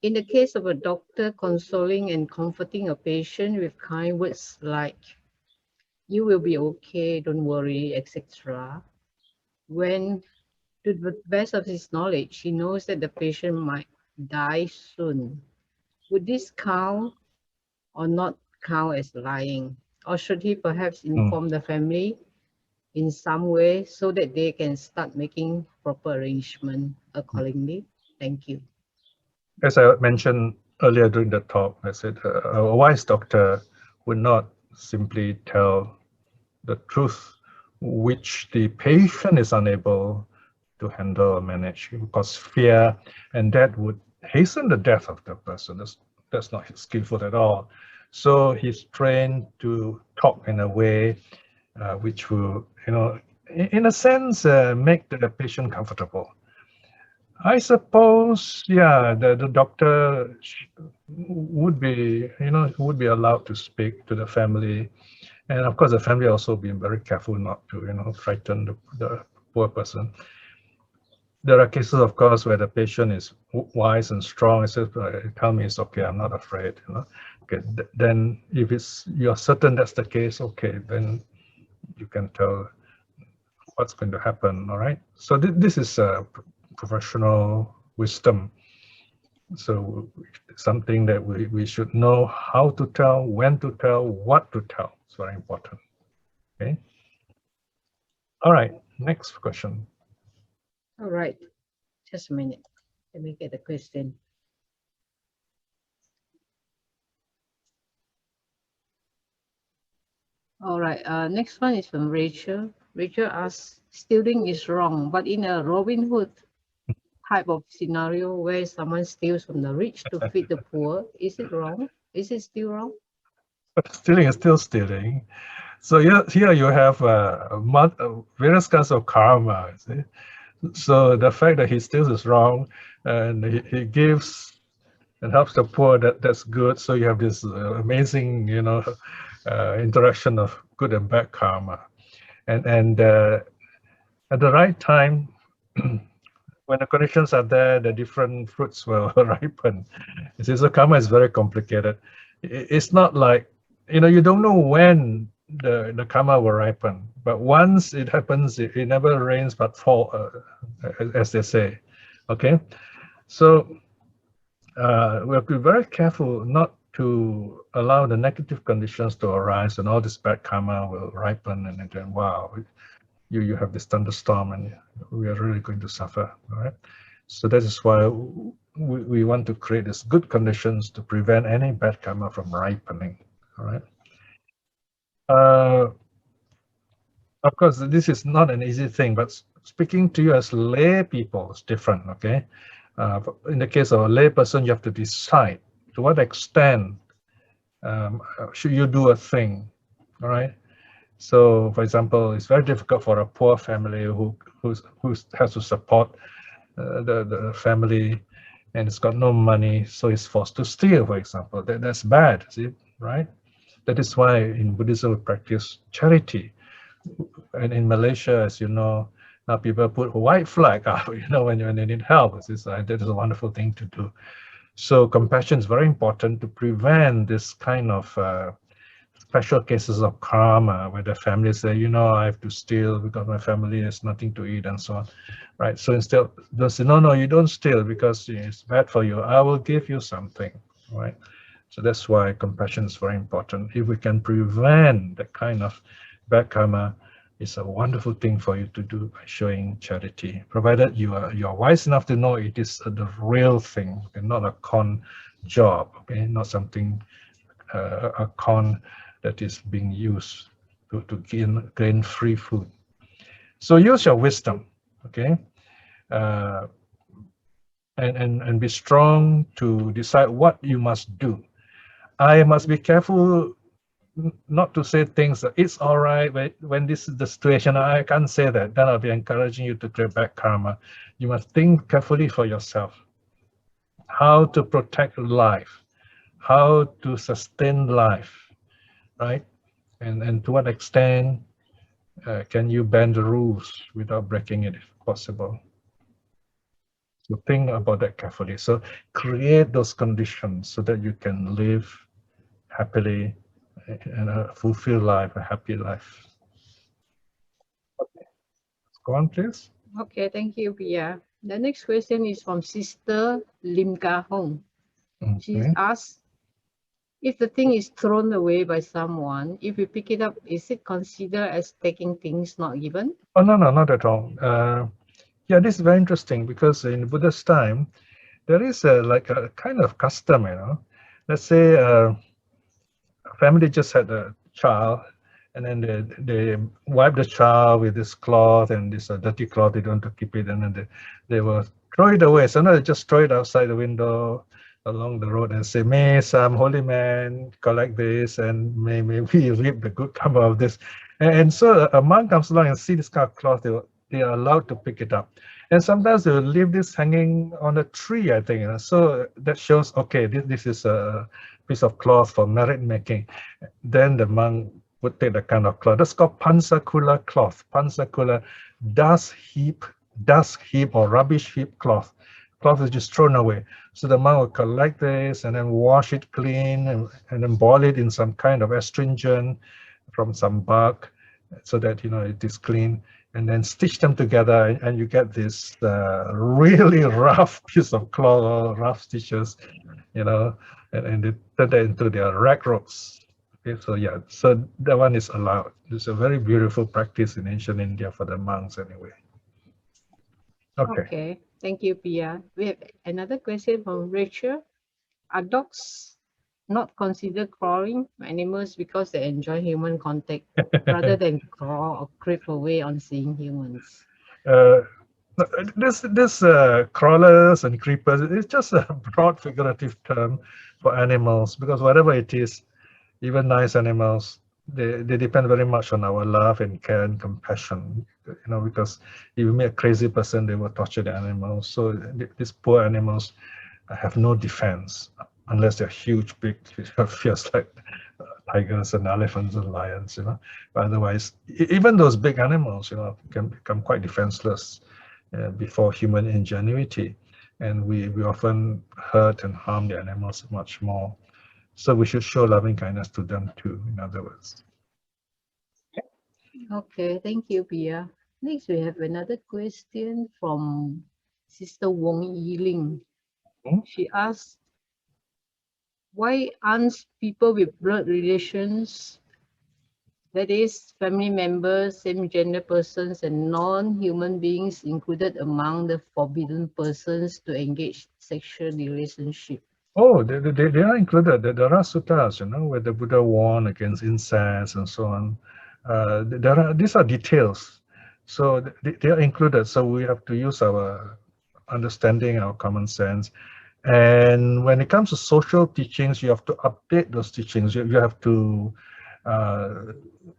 In the case of a doctor consoling and comforting a patient with kind words like, you will be okay, don't worry, etc. When, to the best of his knowledge, he knows that the patient might die soon. Would this count or not count as lying? Or should he perhaps inform the family in some way so that they can start making proper arrangement accordingly? Thank you. As I mentioned earlier during the talk, I said a wise doctor would not simply tell the truth which the patient is unable to handle or manage, because fear and that would hasten the death of the person. That's not skillful at all. So he's trained to talk in a way which will, in a sense, make the patient comfortable. I suppose, yeah, the doctor would be, would be allowed to speak to the family. And of course, the family also being very careful not to, frighten the poor person. There are cases, of course, where the patient is wise and strong and says, tell me it's okay, I'm not afraid. Okay, then if you're certain that's the case, okay, then you can tell what's going to happen, all right? So this is professional wisdom. So something that we should know how to tell, when to tell, what to tell. It's very important. Okay. All right. Next question. All right. Just a minute. Let me get the question. All right. Next one is from Rachel. Rachel asks, stealing is wrong, but in a Robin Hood type of scenario where someone steals from the rich to feed the poor, is it wrong? Is it still wrong? Stealing is still stealing. So here you have various kinds of karma. See? So the fact that he steals is wrong, and he gives and helps the poor, that's good. So you have this amazing, interaction of good and bad karma. And at the right time, when the conditions are there, the different fruits will ripen. You see, so karma is very complicated. It's not like, you don't know when the karma will ripen, but once it happens, it never rains but fall, as they say. Okay, so we have to be very careful not to allow the negative conditions to arise, and all this bad karma will ripen, and then wow, you have this thunderstorm, and we are really going to suffer. All right, so that is why we want to create these good conditions to prevent any bad karma from ripening. All right. Of course, this is not an easy thing, but speaking to you as lay people is different, okay? In the case of a lay person, you have to decide to what extent should you do a thing, all right? So, for example, it's very difficult for a poor family who has to support the family, and it's got no money, so it's forced to steal, for example. That's bad, see, right? That is why in Buddhism we practice charity. And in Malaysia, as you know, now people put a white flag out, when they need help. That is a wonderful thing to do. So compassion is very important to prevent this kind of special cases of karma, where the family say, I have to steal because my family has nothing to eat and so on, right? So instead, they'll say, no, you don't steal because it's bad for you. I will give you something, right? So that's why compassion is very important. If we can prevent that kind of bad karma, it's a wonderful thing for you to do by showing charity, provided you are wise enough to know it is the real thing and not a con job, okay? Not something, a con that is being used to gain free food. So use your wisdom, okay? And be strong to decide what you must do. I must be careful not to say things that it's all right, when this is the situation, I can't say that. Then I'll be encouraging you to create bad karma. You must think carefully for yourself. How to protect life, how to sustain life, right? And to what extent can you bend the rules without breaking it if possible? So think about that carefully. So create those conditions so that you can live happily and a fulfilled life, a happy life. Okay. Go on, please. Okay, thank you, Piya. The next question is from Sister Lim Ka Hong. She Okay. asks, if the thing is thrown away by someone, if we pick it up, is it considered as taking things not given? Oh, no, not at all. Yeah, this is very interesting because in Buddha's time, there is like a kind of custom, Let's say a family just had a child, and then they wipe the child with this cloth, and this dirty cloth, they don't want to keep it, and then they will throw it away. Sometimes they just throw it outside the window along the road and say, may some holy man collect this, and may we reap the good karma of this. And so a monk comes along and see this kind of cloth, they are allowed to pick it up. And sometimes they will leave this hanging on a tree, I think. So that shows, okay, this is a piece of cloth for merit making. Then the monk would take the kind of cloth. That's called pansakula cloth. Pansakula, dust heap or rubbish heap cloth. Cloth is just thrown away. So the monk will collect this and then wash it clean and then boil it in some kind of astringent from some bark so that, it is clean. And then stitch them together, and you get this really rough piece of cloth, rough stitches, and they turn that into their rag ropes. Okay, so yeah, so that one is allowed. It's a very beautiful practice in ancient India for the monks anyway. Okay, thank you, Piya. We have another question from Rachel. Are dogs not considered crawling animals because they enjoy human contact rather than crawl or creep away on seeing humans? This crawlers and creepers, it's just a broad figurative term for animals, because whatever it is, even nice animals, they depend very much on our love and care and compassion, because if you meet a crazy person, they will torture the animals. So these poor animals have no defense unless they're huge, big, fierce like tigers and elephants and lions, But otherwise, even those big animals, can become quite defenseless before human ingenuity. And we often hurt and harm the animals much more. So we should show loving kindness to them too, in other words. Okay, thank you, Piya. Next, we have another question from Sister Wong Yiling. She asks, why aren't people with blood relations, that is, family members, same-gender persons, and non-human beings included among the forbidden persons to engage sexual relationship? Oh, they are included. There are suttas, where the Buddha warned against incest and so on. These are details, so they are included. So we have to use our understanding, our common sense. And when it comes to social teachings, you have to update those teachings. You have to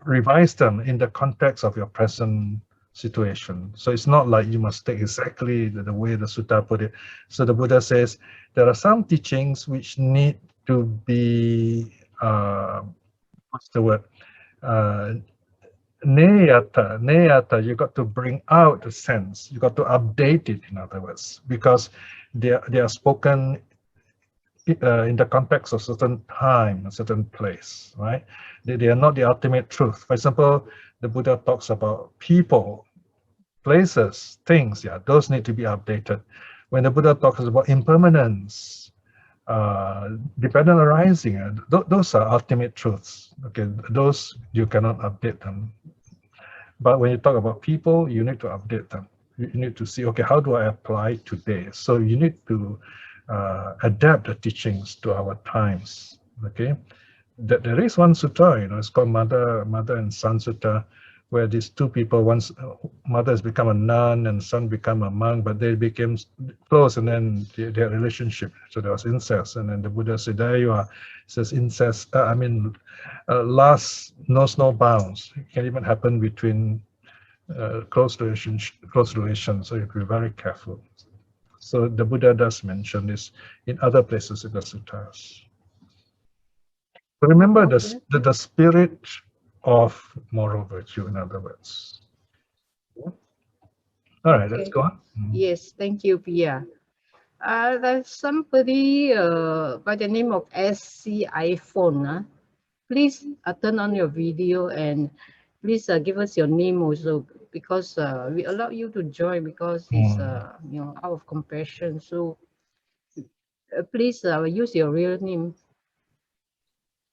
revise them in the context of your present situation. So it's not like you must take exactly the way the sutta put it. So the Buddha says there are some teachings which need to be, what's the word? Neyata, you got to bring out the sense. You got to update it, in other words, because they are spoken in the context of certain time, a certain place, right? They are not the ultimate truth. For example, the Buddha talks about people, places, things, those need to be updated. When the Buddha talks about impermanence, dependent arising, those are ultimate truths. Okay, those you cannot update them. But when you talk about people, you need to update them. You need to see, okay, how do I apply today? So you need to adapt the teachings to our times. Okay, there is one sutta, it's called Mother and Son Sutta, where these two people, once mother has become a nun and son become a monk, but they became close, and then their relationship, so there was incest, and then the Buddha said, there you are. It says incest, lust knows no bounds. It can even happen between close relations, so you have to be very careful. So the Buddha does mention this in other places in the suttas. So remember the spirit of moral virtue, in other words. All right, let's go on. Yes, thank you, Piya. There's somebody by the name of SC iPhone. please turn on your video and please give us your name also, because we allow you to join because it's out of compassion. So please use your real name.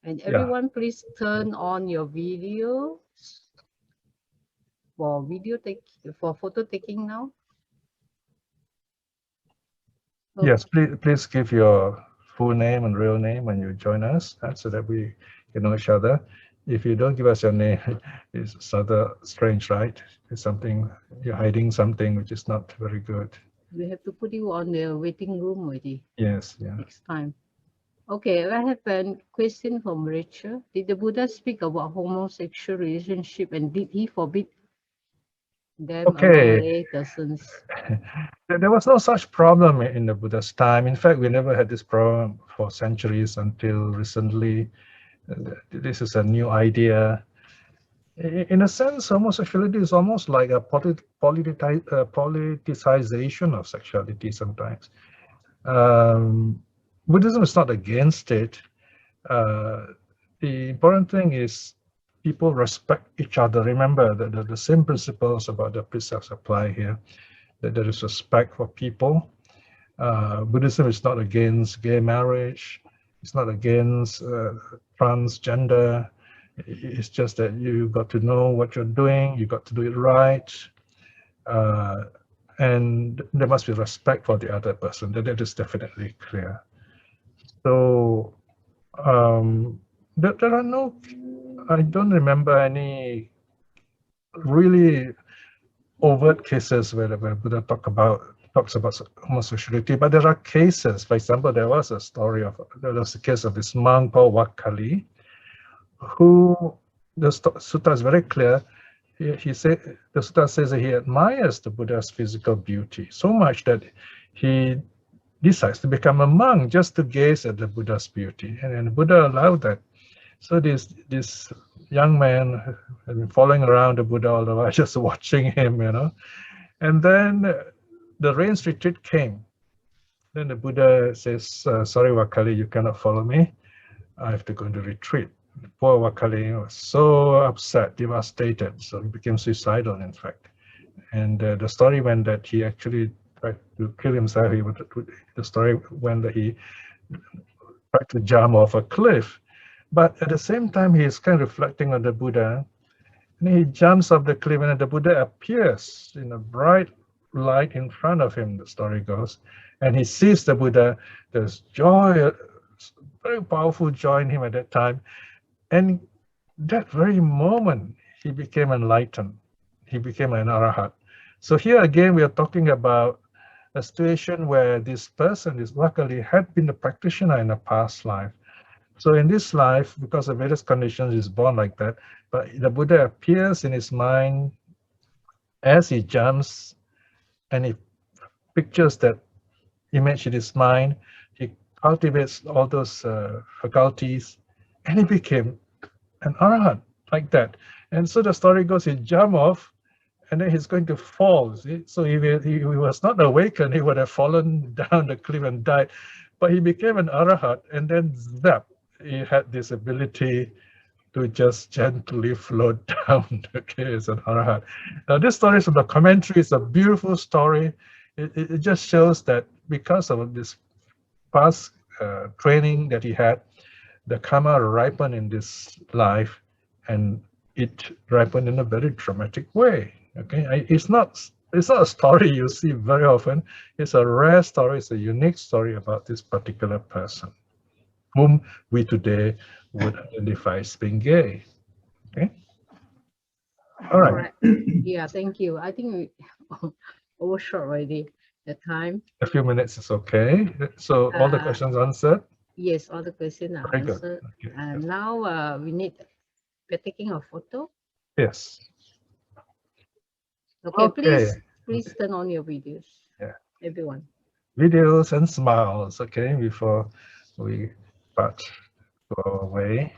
And everyone, please turn on your video for photo taking now. Okay. Yes, please give your full name and real name when you join us, so that we can know each other. If you don't give us your name, it's rather strange, right? It's something, you're hiding something which is not very good. We have to put you on the waiting room already. Yes, yeah. Next time. Okay, I have a question from Rachel. Did the Buddha speak about homosexual relationship, and did he forbid them among lay persons? There was no such problem in the Buddha's time. In fact, we never had this problem for centuries until recently. This is a new idea. In a sense, homosexuality is almost like a politicization of sexuality sometimes. Buddhism is not against it. The important thing is people respect each other. Remember that the same principles about the precepts apply here, that there is respect for people. Buddhism is not against gay marriage. It's not against transgender. It's just that you got to know what you're doing. You got to do it right. And there must be respect for the other person. That is definitely clear. So there are no, I don't remember any really overt cases where Buddha talks about homosexuality, but there are cases. For example, there was a case of this monk called Wakali, who the sutta is very clear. The sutta says that he admires the Buddha's physical beauty so much that he decides to become a monk just to gaze at the Buddha's beauty, and the Buddha allowed that. So this young man had been following around the Buddha all the while, just watching him, And then the rains retreat came. Then the Buddha says, sorry, Wakali, you cannot follow me. I have to go into retreat. Poor Wakali was so upset, devastated. So he became suicidal, in fact. And the story went that he actually tried to kill himself. The story went that he tried to jump off a cliff. But at the same time, he is kind of reflecting on the Buddha. And he jumps off the cliff, and the Buddha appears in a bright light in front of him, the story goes. And he sees the Buddha. There's joy, very powerful joy in him at that time. And that very moment, he became enlightened. He became an arahat. So here again, we are talking about a situation where this person, this Wakali, had been a practitioner in a past life. So in this life, because of various conditions, he's born like that. But the Buddha appears in his mind as he jumps, and he pictures that image in his mind. He cultivates all those faculties, and he became an arahat like that. And so the story goes, he jumped off, and then he's going to fall. See? So if he was not awakened, he would have fallen down the cliff and died. But he became an arahat, and then zap, he had this ability to just gently float down. Okay, as an arahat. Now this story is from the commentary. It's a beautiful story. It just shows that because of this past training that he had, the karma ripened in this life, and it ripened in a very dramatic way. Okay, it's not a story you see very often. It's a rare story. It's a unique story about this particular person, whom we today would identify as being gay. Okay. All right. Yeah, thank you. I think we overshot already the time. A few minutes is okay. So all the questions answered? Yes, all the questions are Very answered. good. Okay. And now we're taking a photo. Yes. Okay, please turn on your videos. Yeah. Everyone. Videos and smiles, okay, before we go away.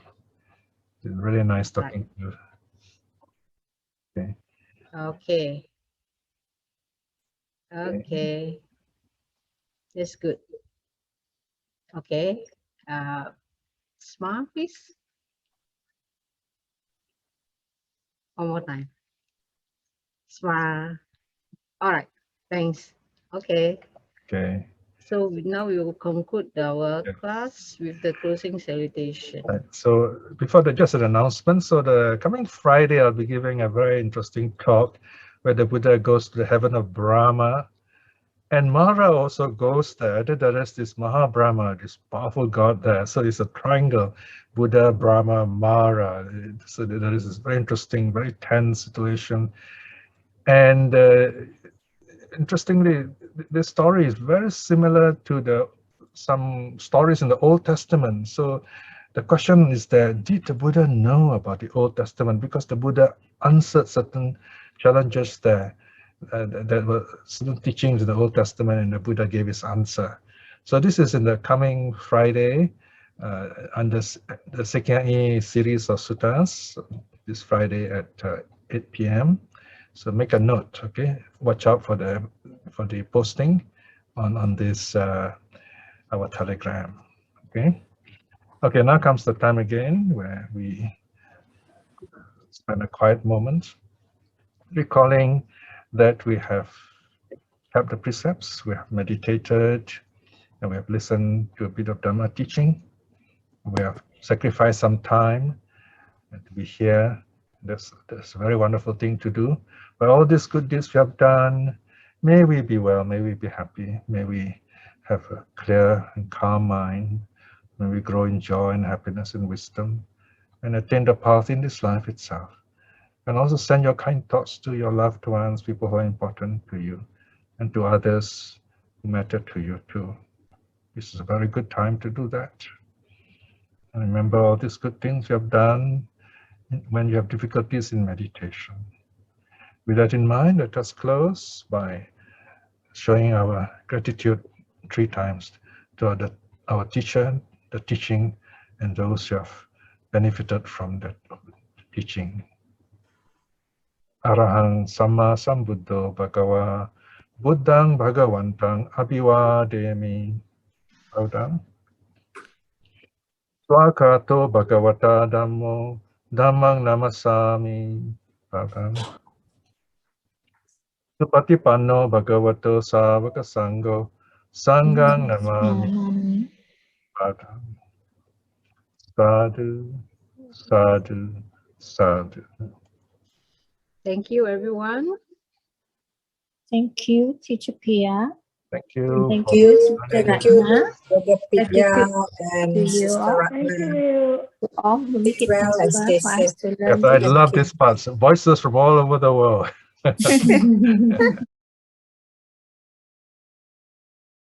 It's really nice talking to you. Okay. Okay. Okay. That's good. Okay. Smile, please. One more time. Smile. All right. Thanks. Okay. Okay. So now we will conclude our class with the closing salutation. Right. So before that, just an announcement. So the coming Friday, I'll be giving a very interesting talk where the Buddha goes to the heaven of Brahma. And Mara also goes there. There is this Mahabrahma, this powerful god there. So it's a triangle, Buddha, Brahma, Mara. So there is this very interesting, very tense situation. And interestingly, this story is very similar to some stories in the Old Testament. So the question is that, did the Buddha know about the Old Testament? Because the Buddha answered certain challenges there. There were certain teachings in the Old Testament, and the Buddha gave his answer. So this is in the coming Friday under the Sekyai series of suttas, this Friday at 8 p.m. So make a note, okay? Watch out for the posting on this our Telegram, okay? Okay, now comes the time again where we spend a quiet moment, recalling that we have kept the precepts, we have meditated, and we have listened to a bit of Dhamma teaching. We have sacrificed some time to be here. That's a very wonderful thing to do. But all these good deeds we have done, may we be well, may we be happy, may we have a clear and calm mind, may we grow in joy and happiness and wisdom, and attain the path in this life itself. And also send your kind thoughts to your loved ones, people who are important to you, and to others who matter to you too. This is a very good time to do that. And remember all these good things you have done when you have difficulties in meditation. With that in mind, let us close by showing our gratitude 3 times to our teacher, the teaching, and those who have benefited from that teaching. Arahang Samma Sambuddho Bhagava Buddhang Bhagavantang Abhivademi. Saudang. Swakato Bhagavata Dhammo Dhammang Namasami. Saudang. Supatipanno Bhagavato Savaka Sangho Sanghang Namami. Saudang. Sadhu, sadhu, sadhu. Thank you, everyone. Thank you, Teacher Piya. Thank you. Thank you, Thank you, Brother Thank you Piya to and you Sister all. Ratna. To all who make it Well and possible stay for us safe. to Yes, learn I this. love this part. Voices from all over the world.